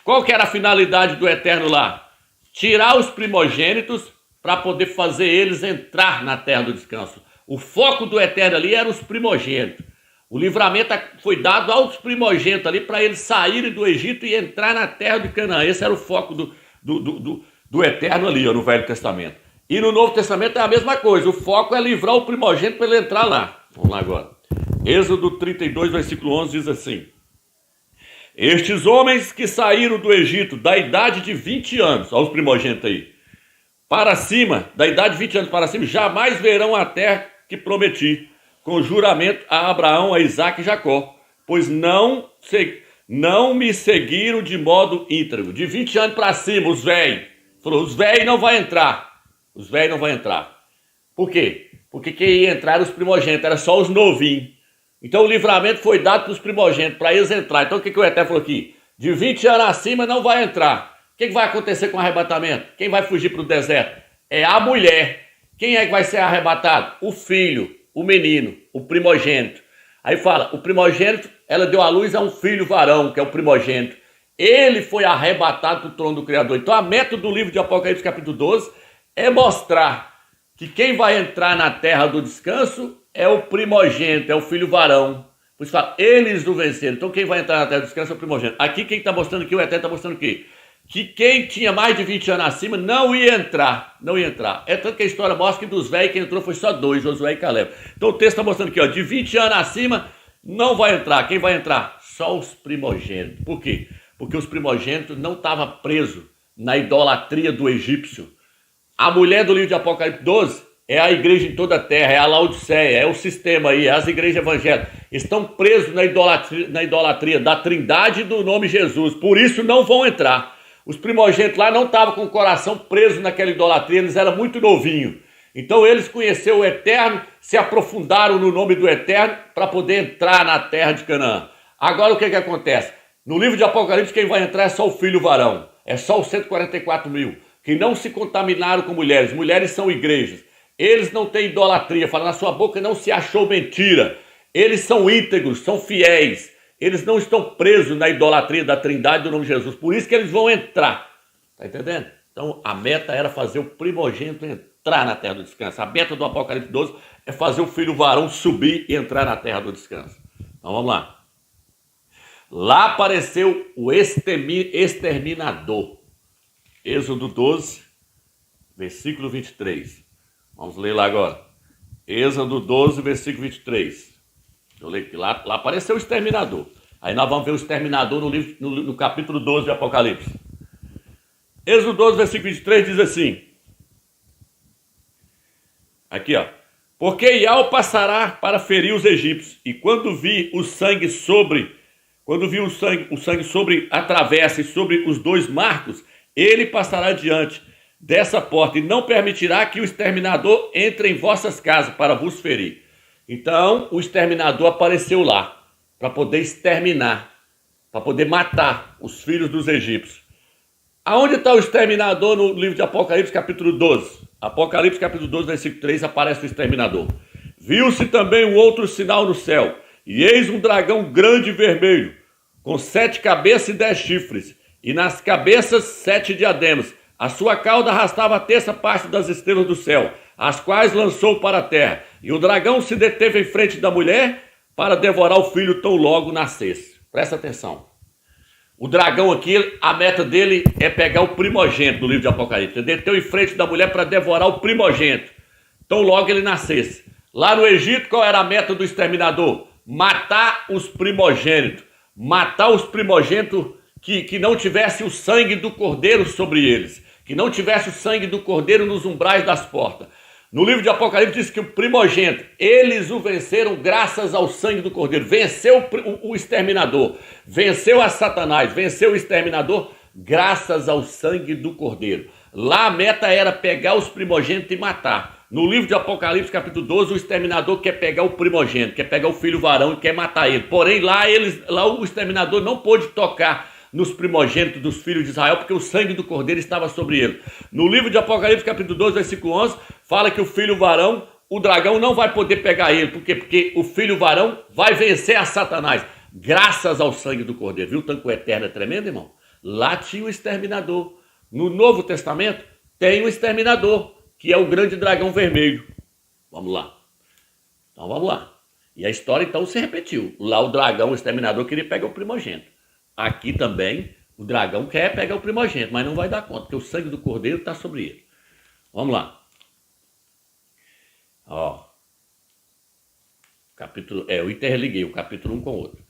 Qual que era a finalidade do Eterno lá? Tirar os primogênitos para poder fazer eles entrar na terra do descanso. O foco do Eterno ali era os primogênitos. O livramento foi dado aos primogênitos ali para eles saírem do Egito e entrar na terra de Canaã. Esse era o foco do Eterno ali, ó, no Velho Testamento. E no Novo Testamento é a mesma coisa. O foco é livrar o primogênito para ele entrar lá. Vamos lá agora. Êxodo 32, versículo 11 diz assim: estes homens que saíram do Egito da idade de 20 anos, olha os primogênitos aí, para cima, da idade de 20 anos para cima, jamais verão a terra que prometi, com juramento a Abraão, a Isaque e Jacó, pois não me seguiram de modo íntegro. De 20 anos para cima, os velhos, falou, os velhos não vão entrar. Os velhos não vão entrar. Por quê? Porque quem ia entrar era os primogênitos, era só os novinhos. Então o livramento foi dado para os primogênitos, para eles entrar. Então o que o Eterno falou aqui? De 20 anos acima não vai entrar. O que vai acontecer com o arrebatamento? Quem vai fugir para o deserto? É a mulher. Quem é que vai ser arrebatado? O filho, o menino, o primogênito. Aí fala, o primogênito, ela deu à luz a um filho varão, que é o primogênito. Ele foi arrebatado do trono do Criador. Então a meta do livro de Apocalipse capítulo 12 é mostrar que quem vai entrar na terra do descanso é o primogênito, é o filho varão. Por isso fala, eles o venceram. Então quem vai entrar na terra do descanso é o primogênito. Aqui quem está mostrando aqui, o Eterno está mostrando aqui, que quem tinha mais de 20 anos acima não ia entrar. Não ia entrar. É tanto que a história mostra que dos velhos quem entrou foi só dois, Josué e Caleb. Então o texto está mostrando aqui, ó, de 20 anos acima não vai entrar. Quem vai entrar? Só os primogênitos. Por quê? Porque os primogênitos não estavam presos na idolatria do egípcio. A mulher do livro de Apocalipse 12 é a igreja em toda a terra, é a Laodiceia, é o sistema aí, é as igrejas evangélicas. Estão presos na idolatria da trindade e do nome Jesus. Por isso não vão entrar. Os primogênitos lá não estavam com o coração preso naquela idolatria, eles eram muito novinhos. Então eles conheceram o Eterno, se aprofundaram no nome do Eterno para poder entrar na terra de Canaã. Agora o que acontece? No livro de Apocalipse quem vai entrar é só o filho varão, é só os 144 mil, que não se contaminaram com mulheres. Mulheres são igrejas. Eles não têm idolatria, fala na sua boca não se achou mentira. Eles são íntegros, são fiéis. Eles não estão presos na idolatria da trindade do nome de Jesus. Por isso que eles vão entrar. Tá entendendo? Então a meta era fazer o primogênito entrar na terra do descanso. A meta do Apocalipse 12 é fazer o filho varão subir e entrar na terra do descanso. Então vamos lá. Lá apareceu o exterminador. Êxodo 12, versículo 23. Vamos ler lá agora. Êxodo 12, versículo 23. Eu leio aqui. Lá apareceu o exterminador. Aí nós vamos ver o exterminador no capítulo 12 de Apocalipse. Êxodo 12, versículo 23 diz assim. Aqui, ó. Porque Iau passará para ferir os egípcios, e quando vi o sangue sobre a travessa e sobre os dois marcos, ele passará diante dessa porta e não permitirá que o exterminador entre em vossas casas para vos ferir. Então, o exterminador apareceu lá para poder exterminar, para poder matar os filhos dos egípcios. Aonde está o exterminador no livro de Apocalipse, capítulo 12? Apocalipse, capítulo 12, versículo 3, aparece o exterminador. Viu-se também um outro sinal no céu, e eis um dragão grande e vermelho, com 7 cabeças e 10 chifres, e nas cabeças 7 diademas. A sua cauda arrastava a terça parte das estrelas do céu, as quais lançou para a terra. E o dragão se deteve em frente da mulher para devorar o filho tão logo nascesse. Presta atenção. O dragão aqui, a meta dele é pegar o primogênito do livro de Apocalipse. Ele deteve em frente da mulher para devorar o primogênito, tão logo ele nascesse. Lá no Egito, qual era a meta do exterminador? Matar os primogênitos. Matar os primogênitos que não tivesse o sangue do cordeiro sobre eles. Que não tivesse o sangue do cordeiro nos umbrais das portas. No livro de Apocalipse diz que o primogênito, eles o venceram graças ao sangue do cordeiro. Venceu o exterminador, venceu a Satanás, venceu o exterminador graças ao sangue do cordeiro. Lá a meta era pegar os primogênitos e matar. No livro de Apocalipse, capítulo 12, o exterminador quer pegar o primogênito, quer pegar o filho varão e quer matar ele. Porém, lá o exterminador não pôde tocar nos primogênitos dos filhos de Israel, porque o sangue do cordeiro estava sobre ele. No livro de Apocalipse, capítulo 12, versículo 11, fala que o filho varão, o dragão não vai poder pegar ele. Por quê? Porque o filho varão vai vencer a Satanás, graças ao sangue do cordeiro. Viu o tanto que o Eterno é tremendo, irmão? Lá tinha o exterminador. No Novo Testamento, tem o exterminador, que é o grande dragão vermelho. Vamos lá. Então vamos lá. E a história então se repetiu. Lá o dragão, o exterminador, queria pegar o primogênito. Aqui também o dragão quer pegar o primogênito, mas não vai dar conta, porque o sangue do cordeiro está sobre ele. Vamos lá. Ó. Capítulo, eu interliguei o capítulo 1 com o outro.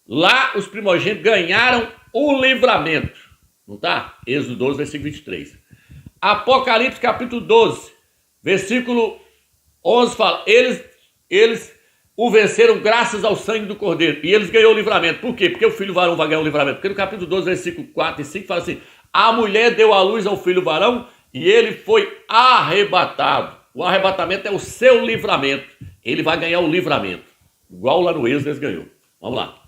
Lá os primogênitos ganharam o livramento. Não tá? Êxodo 12, versículo 23. Apocalipse capítulo 12, versículo 11 fala, eles o venceram graças ao sangue do cordeiro. E eles ganhou o livramento. Por quê? Porque o filho varão vai ganhar o livramento. Porque no capítulo 12, versículo 4 e 5 fala assim, a mulher deu à luz ao filho varão e ele foi arrebatado. O arrebatamento é o seu livramento. Ele vai ganhar o livramento. Igual lá no Êxodo eles ganhou. Vamos lá.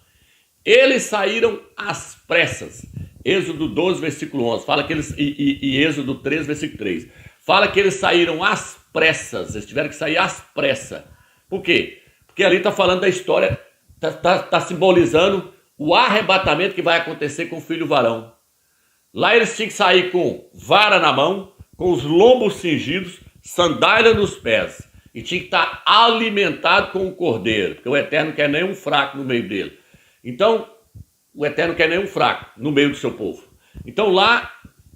Eles saíram às pressas. Êxodo 12, versículo 11. Fala que eles, e Êxodo 13, versículo 3. Fala que eles saíram às pressas. Eles tiveram que sair às pressas. Por quê? Porque ali está falando da história, está simbolizando o arrebatamento que vai acontecer com o filho varão. Lá eles tinham que sair com vara na mão, com os lombos cingidos, sandália nos pés. E tinha que estar alimentado com o cordeiro, porque o Eterno não quer nenhum fraco no meio dele. Então, o Eterno não quer nenhum fraco no meio do seu povo. Então lá,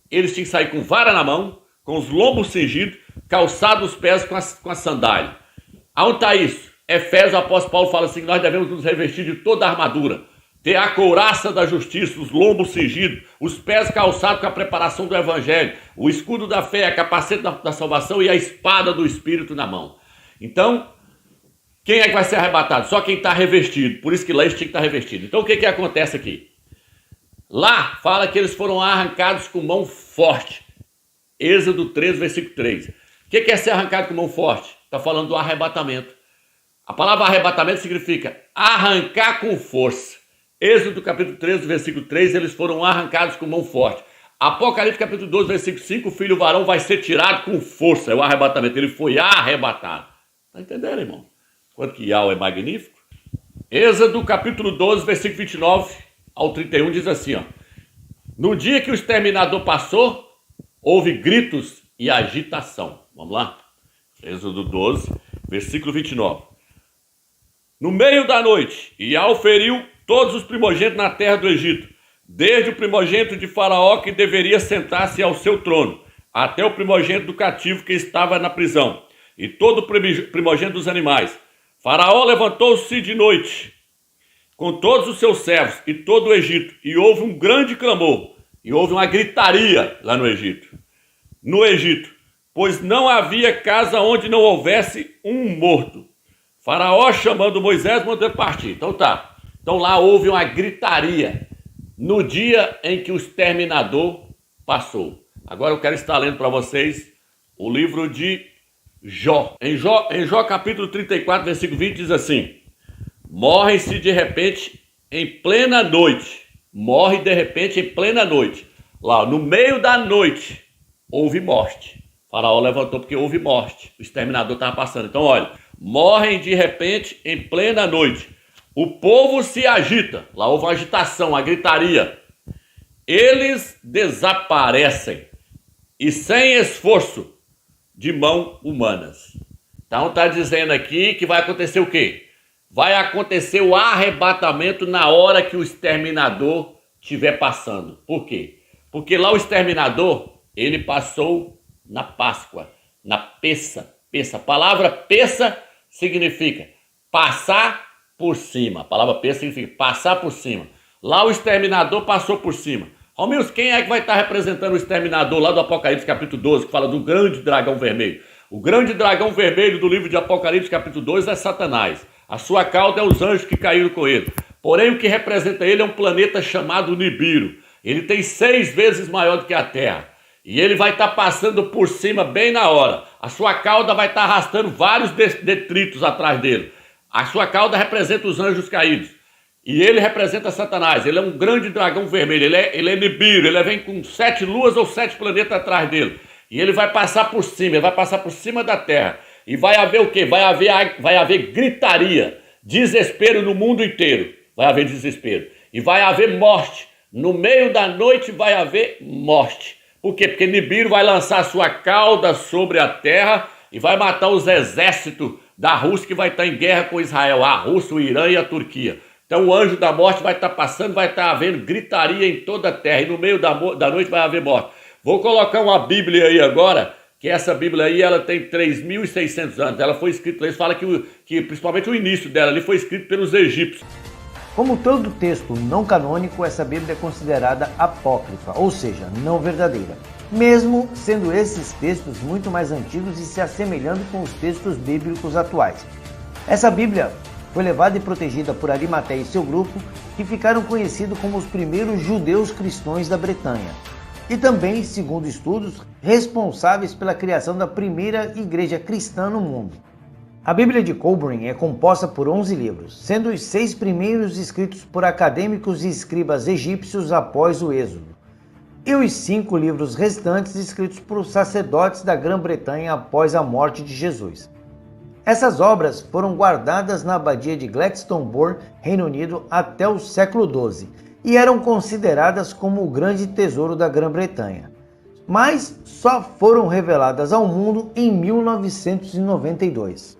eles tinham que sair com vara na mão, com os lombos cingidos, calçados os pés com a sandália. Aonde está isso? Efésios, o apóstolo Paulo fala assim, que nós devemos nos revestir de toda a armadura, ter a couraça da justiça, os lombos cingidos, os pés calçados com a preparação do evangelho, o escudo da fé, a capacete da salvação e a espada do Espírito na mão. Então, quem é que vai ser arrebatado? Só quem está revestido. Por isso que lá eles tinham que estar revestido. Então, o que acontece aqui? Lá fala que eles foram arrancados com mão forte. Êxodo 13, versículo 3. O que é ser arrancado com mão forte? Está falando do arrebatamento. A palavra arrebatamento significa arrancar com força. Êxodo capítulo 13, versículo 3, eles foram arrancados com mão forte. Apocalipse capítulo 12, versículo 5, o filho varão vai ser tirado com força. É o arrebatamento, ele foi arrebatado. Está entendendo, irmão? Quanto que Yahweh é magnífico? Êxodo capítulo 12, versículo 29 ao 31 diz assim, ó. No dia que o exterminador passou, houve gritos e agitação. Vamos lá? Êxodo 12, versículo 29. No meio da noite, Yahweh feriu todos os primogênitos na terra do Egito, desde o primogênito de Faraó que deveria sentar-se ao seu trono, até o primogênito do cativo que estava na prisão, e todo o primogênito dos animais. Faraó levantou-se de noite, com todos os seus servos e todo o Egito, e houve um grande clamor, e houve uma gritaria lá no Egito. No Egito, pois não havia casa onde não houvesse um morto. Faraó chamando Moisés mandou partir. Então tá. Então lá houve uma gritaria no dia em que o exterminador passou. Agora eu quero estar lendo para vocês o livro de Jó. Em Jó capítulo 34, versículo 20 diz assim: morrem-se de repente em plena noite. Morre de repente em plena noite. Lá no meio da noite houve morte. Faraó levantou porque houve morte. O exterminador estava passando. Então olha, morrem de repente em plena noite. O povo se agita. Lá houve uma agitação, uma gritaria. Eles desaparecem. E sem esforço de mão humanas. Então está dizendo aqui que vai acontecer o quê? Vai acontecer o arrebatamento na hora que o exterminador estiver passando. Por quê? Porque lá o exterminador, ele passou na Páscoa, na Pessa. Pessa. A palavra Pessa significa passar por cima. A palavra Pessa significa passar por cima. Lá o exterminador passou por cima. Romilson, quem é que vai estar representando o exterminador lá do Apocalipse capítulo 12, que fala do grande dragão vermelho? O grande dragão vermelho do livro de Apocalipse capítulo 2 é Satanás. A sua cauda é os anjos que caíram com ele. Porém, o que representa ele é um planeta chamado Nibiru. Ele tem 6 vezes maior do que a Terra. E ele vai estar passando por cima bem na hora. A sua cauda vai estar arrastando vários detritos atrás dele. A sua cauda representa os anjos caídos. E ele representa Satanás. Ele é um grande dragão vermelho. Ele é Nibiru. Ele vem com 7 luas ou 7 planetas atrás dele. E ele vai passar por cima. Ele vai passar por cima da terra. E vai haver o quê? Vai haver gritaria. Desespero no mundo inteiro. Vai haver desespero. E vai haver morte. No meio da noite vai haver morte. Por quê? Porque Nibiru vai lançar sua cauda sobre a terra e vai matar os exércitos da Rússia que vai estar em guerra com Israel, a Rússia, o Irã e a Turquia. Então o anjo da morte vai estar passando, vai estar havendo gritaria em toda a terra e no meio da noite vai haver morte. Vou colocar uma Bíblia aí agora, que essa Bíblia aí ela tem 3.600 anos. Ela foi escrita, eles falam que principalmente o início dela ali foi escrito pelos egípcios. Como todo texto não canônico, essa Bíblia é considerada apócrifa, ou seja, não verdadeira, mesmo sendo esses textos muito mais antigos e se assemelhando com os textos bíblicos atuais. Essa Bíblia foi levada e protegida por Arimateia e seu grupo, que ficaram conhecidos como os primeiros judeus cristãos da Bretanha, e também, segundo estudos, responsáveis pela criação da primeira igreja cristã no mundo. A Bíblia de Coburn é composta por 11 livros, sendo os 6 primeiros escritos por acadêmicos e escribas egípcios após o Êxodo, e os 5 livros restantes escritos por sacerdotes da Grã-Bretanha após a morte de Jesus. Essas obras foram guardadas na abadia de Glastonbury, Reino Unido, até o século XII, e eram consideradas como o grande tesouro da Grã-Bretanha, mas só foram reveladas ao mundo em 1992.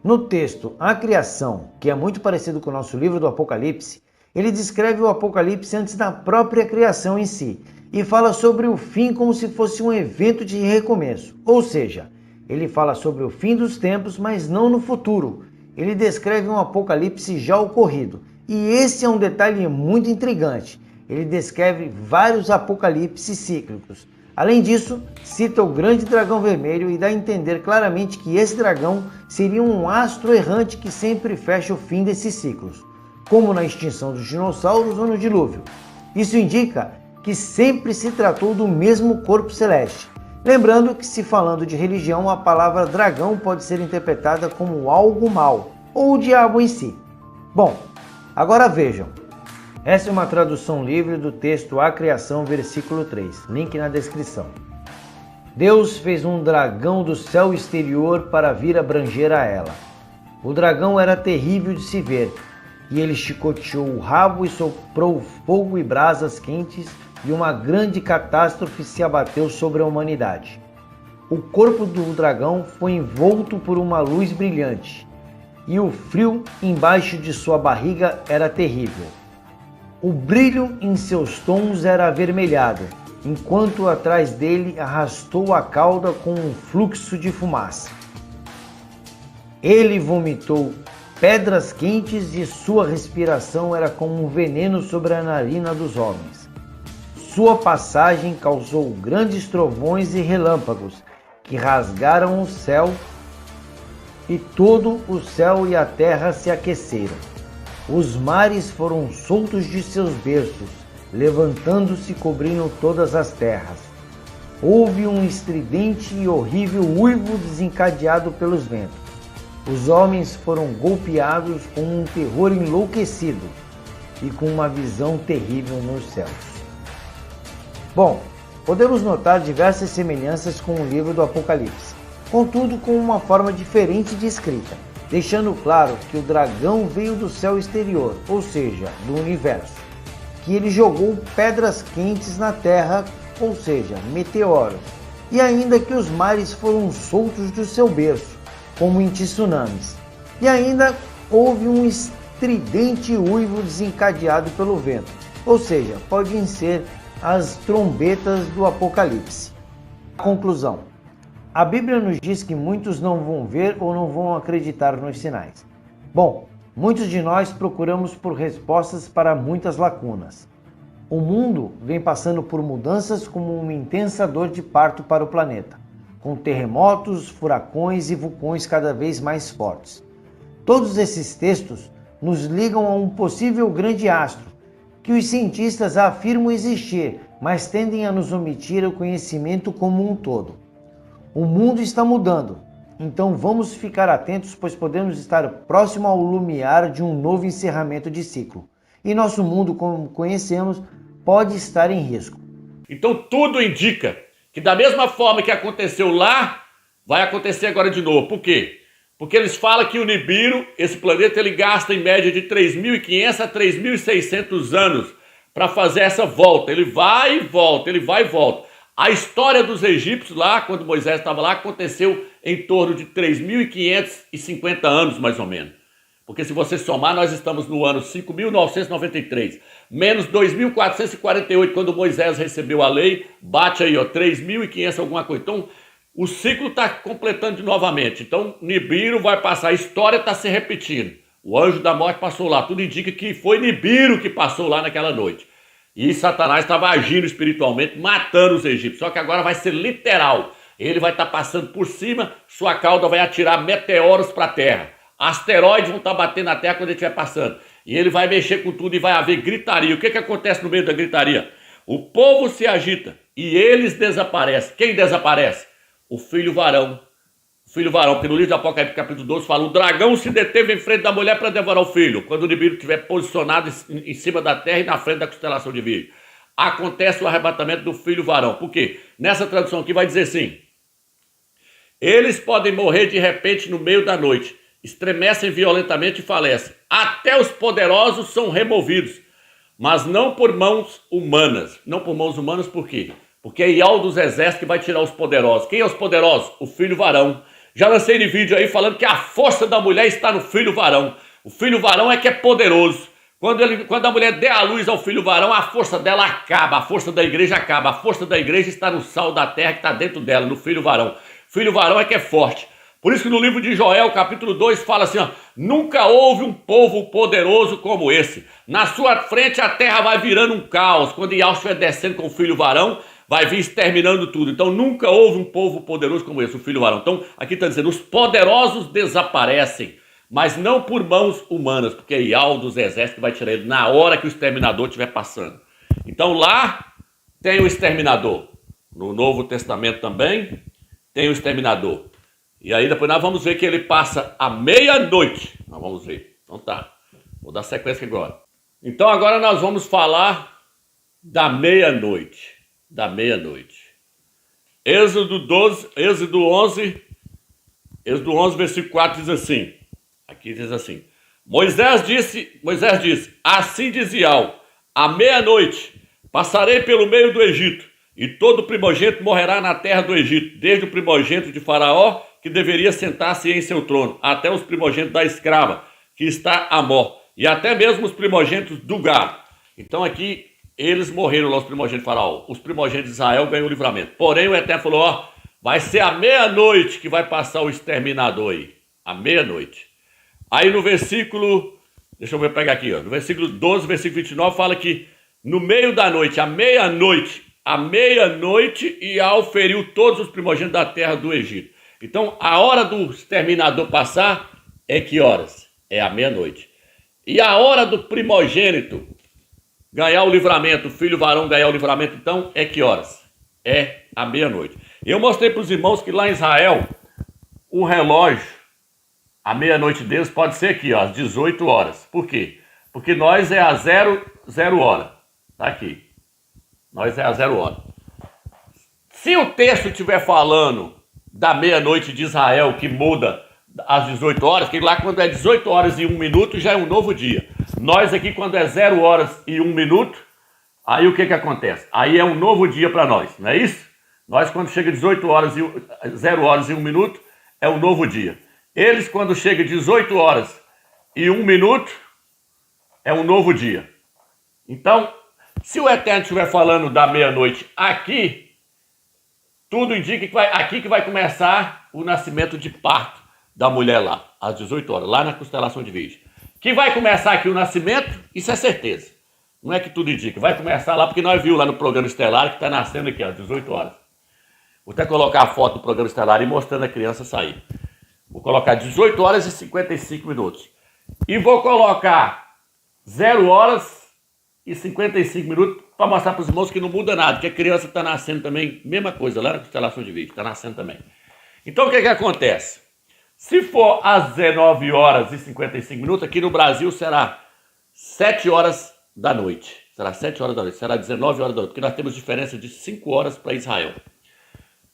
No texto A Criação, que é muito parecido com o nosso livro do Apocalipse, ele descreve o Apocalipse antes da própria criação em si e fala sobre o fim como se fosse um evento de recomeço. Ou seja, ele fala sobre o fim dos tempos, mas não no futuro. Ele descreve um Apocalipse já ocorrido. E esse é um detalhe muito intrigante. Ele descreve vários apocalipses cíclicos. Além disso, cita o grande dragão vermelho e dá a entender claramente que esse dragão seria um astro errante que sempre fecha o fim desses ciclos, como na extinção dos dinossauros ou no dilúvio. Isso indica que sempre se tratou do mesmo corpo celeste. Lembrando que, se falando de religião, a palavra dragão pode ser interpretada como algo mau, ou o diabo em si. Bom, agora vejam. Essa é uma tradução livre do texto A Criação, versículo 3, link na descrição. Deus fez um dragão do céu exterior para vir abranger a ela. O dragão era terrível de se ver, e ele chicoteou o rabo e soprou fogo e brasas quentes, e uma grande catástrofe se abateu sobre a humanidade. O corpo do dragão foi envolto por uma luz brilhante, e o frio embaixo de sua barriga era terrível. O brilho em seus tons era avermelhado, enquanto atrás dele arrastou a cauda com um fluxo de fumaça. Ele vomitou pedras quentes e sua respiração era como um veneno sobre a narina dos homens. Sua passagem causou grandes trovões e relâmpagos que rasgaram o céu, e todo o céu e a terra se aqueceram. Os mares foram soltos de seus berços, levantando-se e cobrindo todas as terras. Houve um estridente e horrível uivo desencadeado pelos ventos. Os homens foram golpeados com um terror enlouquecido e com uma visão terrível nos céus. Bom, podemos notar diversas semelhanças com o livro do Apocalipse, contudo com uma forma diferente de escrita, deixando claro que o dragão veio do céu exterior, ou seja, do universo, que ele jogou pedras quentes na terra, ou seja, meteoros, e ainda que os mares foram soltos do seu berço, como em tsunamis, e ainda houve um estridente uivo desencadeado pelo vento, ou seja, podem ser as trombetas do Apocalipse. Conclusão. A Bíblia nos diz que muitos não vão ver ou não vão acreditar nos sinais. Bom, muitos de nós procuramos por respostas para muitas lacunas. O mundo vem passando por mudanças como uma intensa dor de parto para o planeta, com terremotos, furacões e vulcões cada vez mais fortes. Todos esses textos nos ligam a um possível grande astro, que os cientistas afirmam existir, mas tendem a nos omitir o conhecimento como um todo. O mundo está mudando, então vamos ficar atentos, pois podemos estar próximo ao lumiar de um novo encerramento de ciclo. E nosso mundo, como conhecemos, pode estar em risco. Então tudo indica que da mesma forma que aconteceu lá, vai acontecer agora de novo. Por quê? Porque eles falam que o Nibiru, esse planeta, ele gasta em média de 3.500 a 3.600 anos para fazer essa volta. Ele vai e volta, ele vai e volta. A história dos egípcios lá, quando Moisés estava lá, aconteceu em torno de 3.550 anos, mais ou menos. Porque se você somar, nós estamos no ano 5.993, menos 2.448, quando Moisés recebeu a lei, bate aí, ó, 3.500 alguma coisa. Então, o ciclo está completando novamente. Então, Nibiru vai passar, a história está se repetindo. O anjo da morte passou lá, tudo indica que foi Nibiru que passou lá naquela noite. E Satanás estava agindo espiritualmente, matando os egípcios. Só que agora vai ser literal. Ele vai estar passando por cima, sua cauda vai atirar meteoros para a terra. Asteroides vão estar batendo na terra quando ele estiver passando. E ele vai mexer com tudo e vai haver gritaria. O que acontece no meio da gritaria? O povo se agita e eles desaparecem. Quem desaparece? O filho varão. O filho varão, porque no livro de Apocalipse, capítulo 12, fala: o dragão se deteve em frente da mulher para devorar o filho, quando o Nibiru estiver posicionado em cima da terra e na frente da constelação de Virgem. Acontece o arrebatamento do filho varão. Por quê? Nessa tradução aqui vai dizer assim: eles podem morrer de repente no meio da noite, estremecem violentamente e falecem. Até os poderosos são removidos, mas não por mãos humanas. Não por mãos humanas, por quê? Porque é Ial dos exércitos que vai tirar os poderosos. Quem é os poderosos? O filho varão. Já lancei de vídeo aí falando que a força da mulher está no filho varão. O filho varão é que é poderoso. Quando a mulher der a luz ao filho varão, a força dela acaba, a força da igreja acaba. A força da igreja está no sal da terra que está dentro dela, no filho varão. Filho varão é que é forte. Por isso que no livro de Joel, capítulo 2, fala assim, ó: nunca houve um povo poderoso como esse. Na sua frente a terra vai virando um caos. Quando Ial estiver descendo com o filho varão, vai vir exterminando tudo. Então nunca houve um povo poderoso como esse, o filho varão. Então aqui está dizendo, os poderosos desaparecem, mas não por mãos humanas, porque é Ial dos exércitos que vai tirar ele na hora que o exterminador estiver passando. Então lá tem o exterminador. No Novo Testamento também tem o exterminador. E aí depois nós vamos ver que ele passa à meia-noite. Nós vamos ver. Então tá. Vou dar sequência agora. Então agora nós vamos falar da meia-noite. Da meia-noite. Êxodo 11, versículo 4 diz assim. Aqui diz assim: Moisés disse, assim diz Ial: à meia-noite passarei pelo meio do Egito, e todo primogênito morrerá na terra do Egito, desde o primogênito de Faraó, que deveria sentar-se em seu trono, até os primogênitos da escrava, que está a mor, e até mesmo os primogênitos do gado. Então aqui eles morreram lá, os primogênitos de Faraó. Os primogênitos de Israel ganham o livramento. Porém o Eterno falou: ó, vai ser à meia-noite que vai passar o exterminador aí. À meia-noite. Aí no versículo, deixa eu ver, pegar aqui, ó, no versículo 12, versículo 29, fala que no meio da noite, à meia-noite, Ial feriu todos os primogênitos da terra do Egito. Então, a hora do exterminador passar é que horas? É à meia-noite. E a hora do primogênito ganhar o livramento, o filho varão ganhar o livramento, então, é que horas? É à meia-noite. Eu mostrei para os irmãos que lá em Israel, o relógio, a meia-noite deles pode ser aqui, ó, às 18 horas. Por quê? Porque nós é a 00 hora. Tá aqui. Nós é a 0 hora. Se o texto estiver falando da meia-noite de Israel, que muda às 18 horas, que lá quando é 18 horas e 1 minuto já é um novo dia. Nós aqui quando é 0 horas e 1 minuto, aí o que acontece? Aí é um novo dia para nós, não é isso? Nós quando chega 18 horas e 0 horas e 1 minuto, é um novo dia. Eles quando chega 18 horas e 1 minuto, é um novo dia. Então, se o Eterno estiver falando da meia-noite aqui, tudo indica que vai começar o nascimento de parto da mulher lá, às 18 horas, lá na constelação de Virgem. Que vai começar aqui o nascimento, isso é certeza. Não é que tudo indica, vai começar lá, porque nós vimos lá no programa estelar que está nascendo aqui, às 18 horas. Vou até colocar a foto do programa estelar e mostrando a criança sair. Vou colocar 18 horas e 55 minutos. E vou colocar 0 horas e 55 minutos para mostrar para os irmãos que não muda nada, que a criança está nascendo também, mesma coisa, lá na constelação de Virgem, está nascendo também. Então o que acontece? Se for às 19 horas e 55 minutos, aqui no Brasil será 7 horas da noite. Será 7 horas da noite, será 19 horas da noite, porque nós temos diferença de 5 horas para Israel.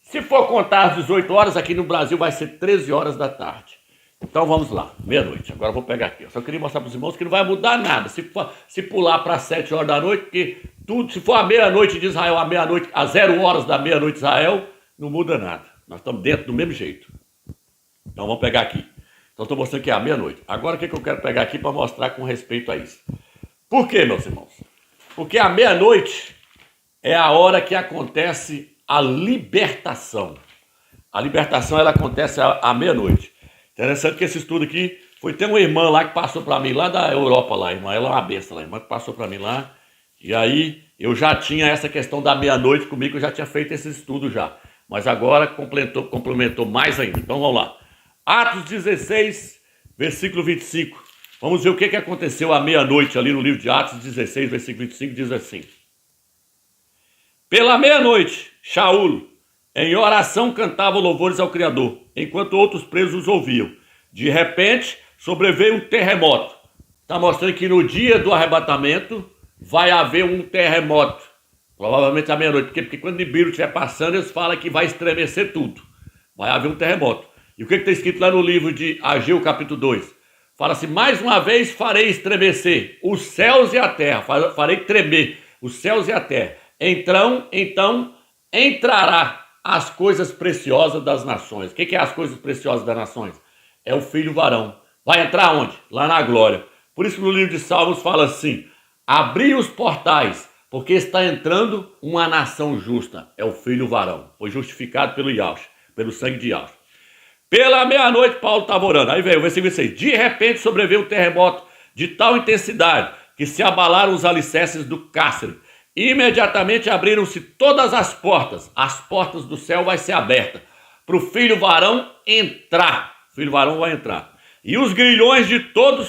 Se for contar às 18 horas, aqui no Brasil vai ser 13 horas da tarde. Então vamos lá, meia-noite. Agora eu vou pegar aqui. Eu só queria mostrar para os irmãos que não vai mudar nada. Se pular para 7 horas da noite, porque tudo, se for a meia-noite de Israel, a meia-noite, a 0 horas da meia-noite de Israel, não muda nada. Nós estamos dentro do mesmo jeito. Então vamos pegar aqui. Então estou mostrando que é a meia-noite. Agora o que eu quero pegar aqui para mostrar com respeito a isso? Por quê, meus irmãos? Porque a meia-noite é a hora que acontece a libertação. A libertação ela acontece à meia-noite. Interessante que esse estudo aqui foi ter uma irmã lá que passou para mim, lá da Europa, lá, irmã. Ela é uma besta lá, irmã que passou para mim lá. E aí eu já tinha essa questão da meia-noite comigo, eu já tinha feito esse estudo já. Mas agora complementou mais ainda. Então vamos lá. Atos 16, versículo 25. Vamos ver o que aconteceu à meia-noite ali no livro de Atos 16, versículo 25, diz assim. Pela meia-noite, Shaul, em oração, cantava louvores ao Criador, enquanto outros presos os ouviam. De repente, sobreveio um terremoto. Está mostrando que no dia do arrebatamento vai haver um terremoto. Provavelmente à meia-noite, porque quando o Nibiru estiver passando, eles falam que vai estremecer tudo. Vai haver um terremoto. E o que está escrito lá no livro de Ageu, capítulo 2? Fala assim, mais uma vez farei estremecer os céus e a terra. Farei tremer os céus e a terra. Então entrará as coisas preciosas das nações. O que é as coisas preciosas das nações? É o filho varão. Vai entrar onde? Lá na glória. Por isso que no livro de Salmos fala assim, abri os portais, porque está entrando uma nação justa. É o filho varão. Foi justificado pelo Yahshua, pelo sangue de Yahshua. Pela meia-noite, Paulo estava orando. Aí veio o versículo 6. De repente sobreveio um terremoto de tal intensidade que se abalaram os alicerces do cárcere. Imediatamente abriram-se todas as portas do céu vai ser aberta, para o filho varão entrar. O filho varão vai entrar. E os grilhões de todos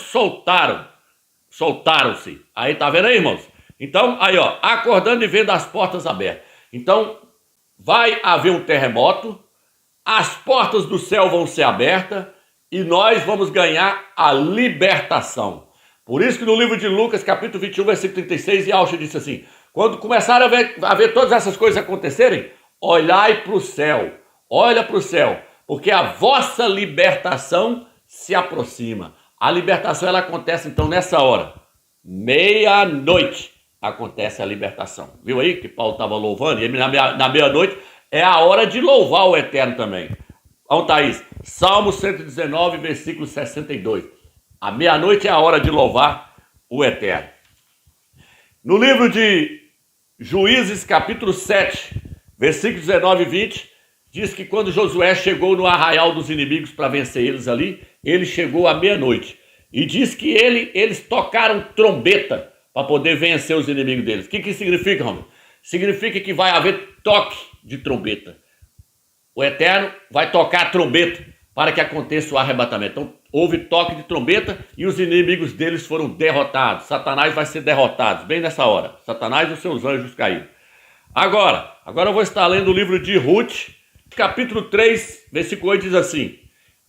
soltaram-se. Aí tá vendo aí, irmãos? Então, aí ó, acordando e vendo as portas abertas. Então, vai haver um terremoto, as portas do céu vão ser abertas e nós vamos ganhar a libertação. Por isso que no livro de Lucas, capítulo 21, versículo 36, Yahshua disse assim, quando começaram a ver todas essas coisas acontecerem, olhai para o céu, olha para o céu, porque a vossa libertação se aproxima. A libertação ela acontece então nessa hora, meia-noite acontece a libertação. Viu aí que Paulo estava louvando? E na meia-noite é a hora de louvar o Eterno também. Vamos, Thaís, Salmo 119, versículo 62. A meia-noite é a hora de louvar o Eterno. No livro de Juízes, capítulo 7, versículos 19 e 20, diz que quando Josué chegou no arraial dos inimigos para vencer eles ali, ele chegou à meia-noite. E diz que eles tocaram trombeta para poder vencer os inimigos deles. O que significa, Romano? Significa que vai haver toque de trombeta. O Eterno vai tocar a trombeta para que aconteça o arrebatamento. Então, houve toque de trombeta e os inimigos deles foram derrotados. Satanás vai ser derrotado, bem nessa hora. Satanás e os seus anjos caíram. Agora eu vou estar lendo o livro de Ruth, capítulo 3, versículo 8, diz assim,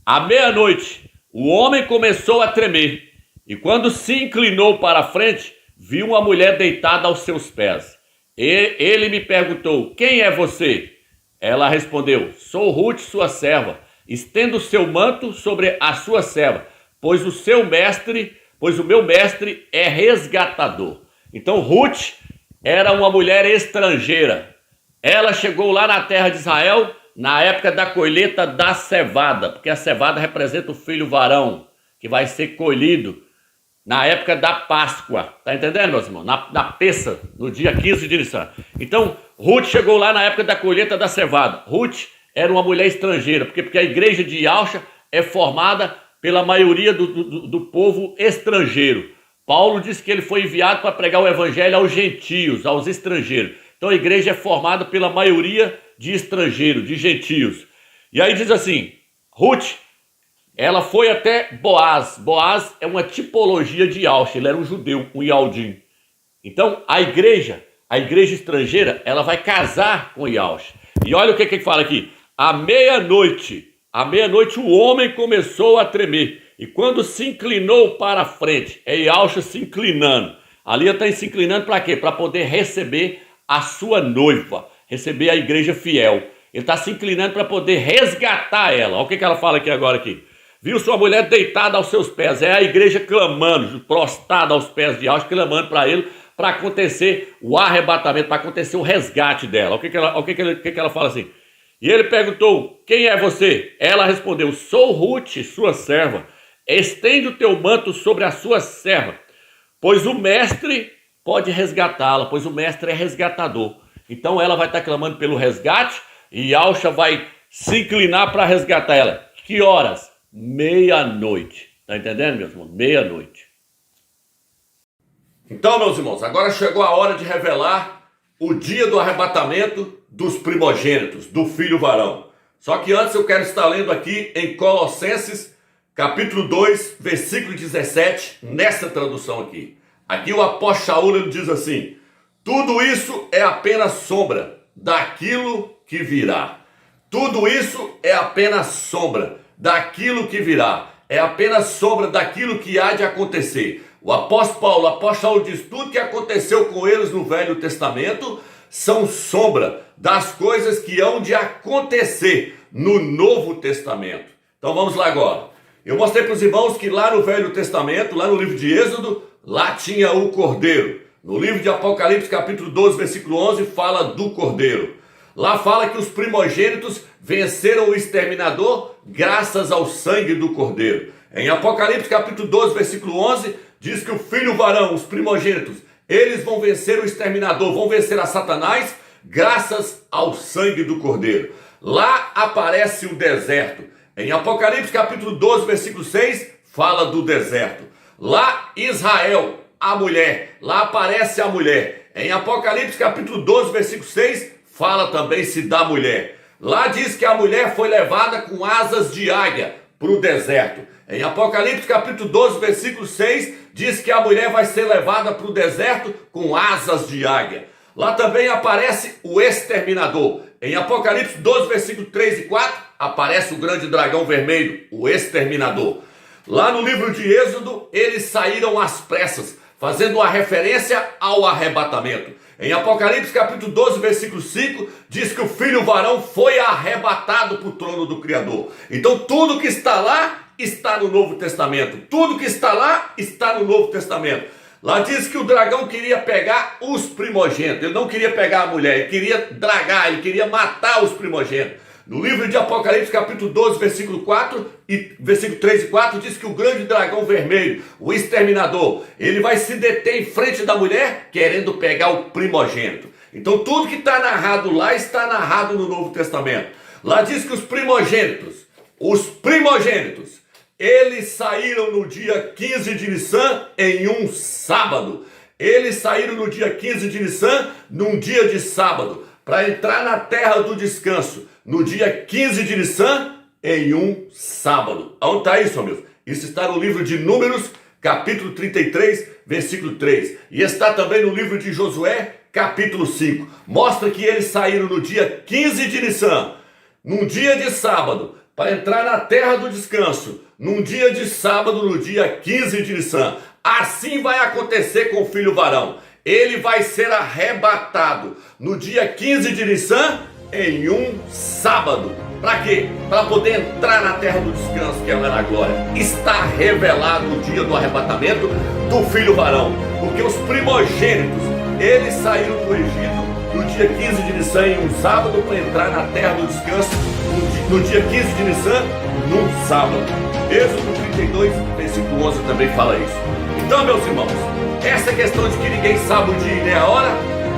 à meia-noite, o homem começou a tremer, e quando se inclinou para a frente, viu uma mulher deitada aos seus pés. Ele me perguntou, quem é você? Ela respondeu, sou Ruth, sua serva. Estenda o seu manto sobre a sua serva, pois o meu mestre é resgatador. Então Ruth era uma mulher estrangeira. Ela chegou lá na terra de Israel na época da colheita da cevada, porque a cevada representa o filho varão, que vai ser colhido na época da Páscoa. Tá entendendo, meus irmãos? Na Pessa, no dia 15 de Nissan. Então, Ruth chegou lá na época da colheita da cevada. Ruth era uma mulher estrangeira, porque a igreja de Yahshua é formada pela maioria do povo estrangeiro. Paulo disse que ele foi enviado para pregar o evangelho aos gentios, aos estrangeiros. Então a igreja é formada pela maioria de estrangeiros, de gentios. E aí diz assim, Ruth, ela foi até Boaz. Boaz é uma tipologia de Yahshua, ele era um judeu, um Yaldim. Então a igreja estrangeira, ela vai casar com Yahshua. E olha o que ele fala aqui. À meia-noite o homem começou a tremer. E quando se inclinou para a frente, é Yahshua se inclinando. Ali ele está se inclinando para quê? Para poder receber a sua noiva, receber a igreja fiel. Ele está se inclinando para poder resgatar ela. Olha o que ela fala aqui agora aqui. viu sua mulher deitada aos seus pés. É a igreja clamando, prostrada aos pés de Yahshua, clamando para ele, para acontecer o arrebatamento, para acontecer o resgate dela. O que ela fala assim? E ele perguntou, quem é você? Ela respondeu, sou Ruth, sua serva. Estende o teu manto sobre a sua serva, pois o mestre pode resgatá-la, pois o mestre é resgatador. Então ela vai estar clamando pelo resgate e Yahshua vai se inclinar para resgatar ela. Que horas? Meia-noite. Tá entendendo, meus irmãos? Meia-noite. Então, meus irmãos, agora chegou a hora de revelar o dia do arrebatamento dos primogênitos, do filho varão. Só que antes eu quero estar lendo aqui em Colossenses, capítulo 2, versículo 17, nessa tradução aqui. Aqui o apóstolo Shaul, ele diz assim, tudo isso é apenas sombra daquilo que virá. Tudo isso é apenas sombra daquilo que virá. É apenas sombra daquilo que há de acontecer. O apóstolo Paulo, o apóstolo Shaul diz, tudo que aconteceu com eles no Velho Testamento são sombra das coisas que hão de acontecer no Novo Testamento. Então vamos lá agora. Eu mostrei para os irmãos que lá no Velho Testamento, lá no livro de Êxodo, lá tinha o Cordeiro. No livro de Apocalipse, capítulo 12, versículo 11, fala do Cordeiro. Lá fala que os primogênitos venceram o exterminador graças ao sangue do Cordeiro. Em Apocalipse, capítulo 12, versículo 11, diz que o filho varão, os primogênitos, eles vão vencer o exterminador, vão vencer a Satanás graças ao sangue do Cordeiro. Lá aparece o deserto. Em Apocalipse capítulo 12, versículo 6, fala do deserto. Lá Israel, a mulher, lá aparece a mulher. Em Apocalipse capítulo 12, versículo 6, fala também-se da mulher. Lá diz que a mulher foi levada com asas de águia para o deserto. Em Apocalipse capítulo 12, versículo 6, diz que a mulher vai ser levada para o deserto com asas de águia. Lá também aparece o exterminador. Em Apocalipse 12, versículo 3 e 4, aparece o grande dragão vermelho, o exterminador. Lá no livro de Êxodo, eles saíram às pressas, fazendo uma referência ao arrebatamento. Em Apocalipse capítulo 12, versículo 5, diz que o filho varão foi arrebatado para o trono do Criador. Então tudo que está lá, está no Novo Testamento. Tudo que está lá, está no Novo Testamento. Lá diz que o dragão queria pegar os primogênitos. Ele não queria pegar a mulher, ele queria dragar, ele queria matar os primogênitos. No livro de Apocalipse, capítulo 12, versículo 4 e versículo 3 e 4, diz que o grande dragão vermelho, o exterminador, ele vai se deter em frente da mulher, querendo pegar o primogênito. Então tudo que está narrado lá, está narrado no Novo Testamento. Lá diz que os primogênitos, eles saíram no dia 15 de Nissan em um sábado. Eles saíram no dia 15 de Nissan num dia de sábado, para entrar na terra do descanso, no dia 15 de Nissan em um sábado. Onde está isso, amigos? Isso está no livro de Números, capítulo 33, versículo 3. E está também no livro de Josué, capítulo 5. Mostra que eles saíram no dia 15 de Nissan, num dia de sábado, para entrar na terra do descanso, num dia de sábado, no dia 15 de Nissan. Assim vai acontecer com o filho varão. Ele vai ser arrebatado no dia 15 de Nissan em um sábado. Para quê? Para poder entrar na terra do descanso, que é lá na glória. Está revelado o dia do arrebatamento do filho varão. Porque os primogênitos, eles saíram do Egito no dia 15 de Nissan em um sábado, para entrar na terra do descanso no dia 15 de Nissan, num sábado. Êxodo 32, versículo 11 também fala isso. Então, meus irmãos, essa questão de que ninguém sabe o dia e nem a hora,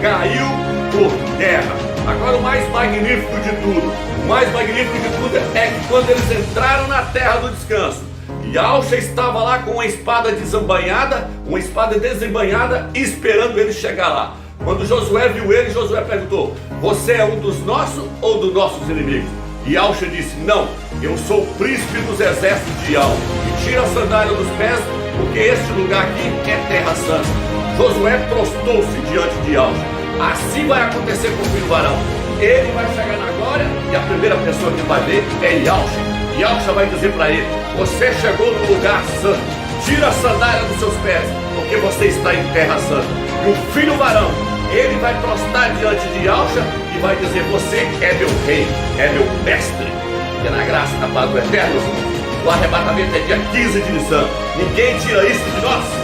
caiu por terra. Agora o mais magnífico de tudo, é que quando eles entraram na terra do descanso, Yahshua estava lá com uma espada desembainhada, esperando ele chegar lá. Quando Josué viu ele, Josué perguntou, você é um dos nossos ou dos nossos inimigos? E Yahshua disse, não, eu sou o príncipe dos exércitos de Yahweh. E tira a sandália dos pés, porque este lugar aqui é terra santa. Josué prostou-se diante de Yahshua. Assim vai acontecer com o filho varão. Ele vai chegar na glória e a primeira pessoa que vai ver é Yahshua. Yahshua vai dizer para ele, você chegou no lugar santo. Tira a sandália dos seus pés, porque você está em terra santa. E o filho varão, ele vai prostrar diante de Yahshua e vai dizer, você é meu rei, é meu mestre. E na graça da paz do eterno, O arrebatamento é dia 15 de Nissan. Ninguém tira isso de nós.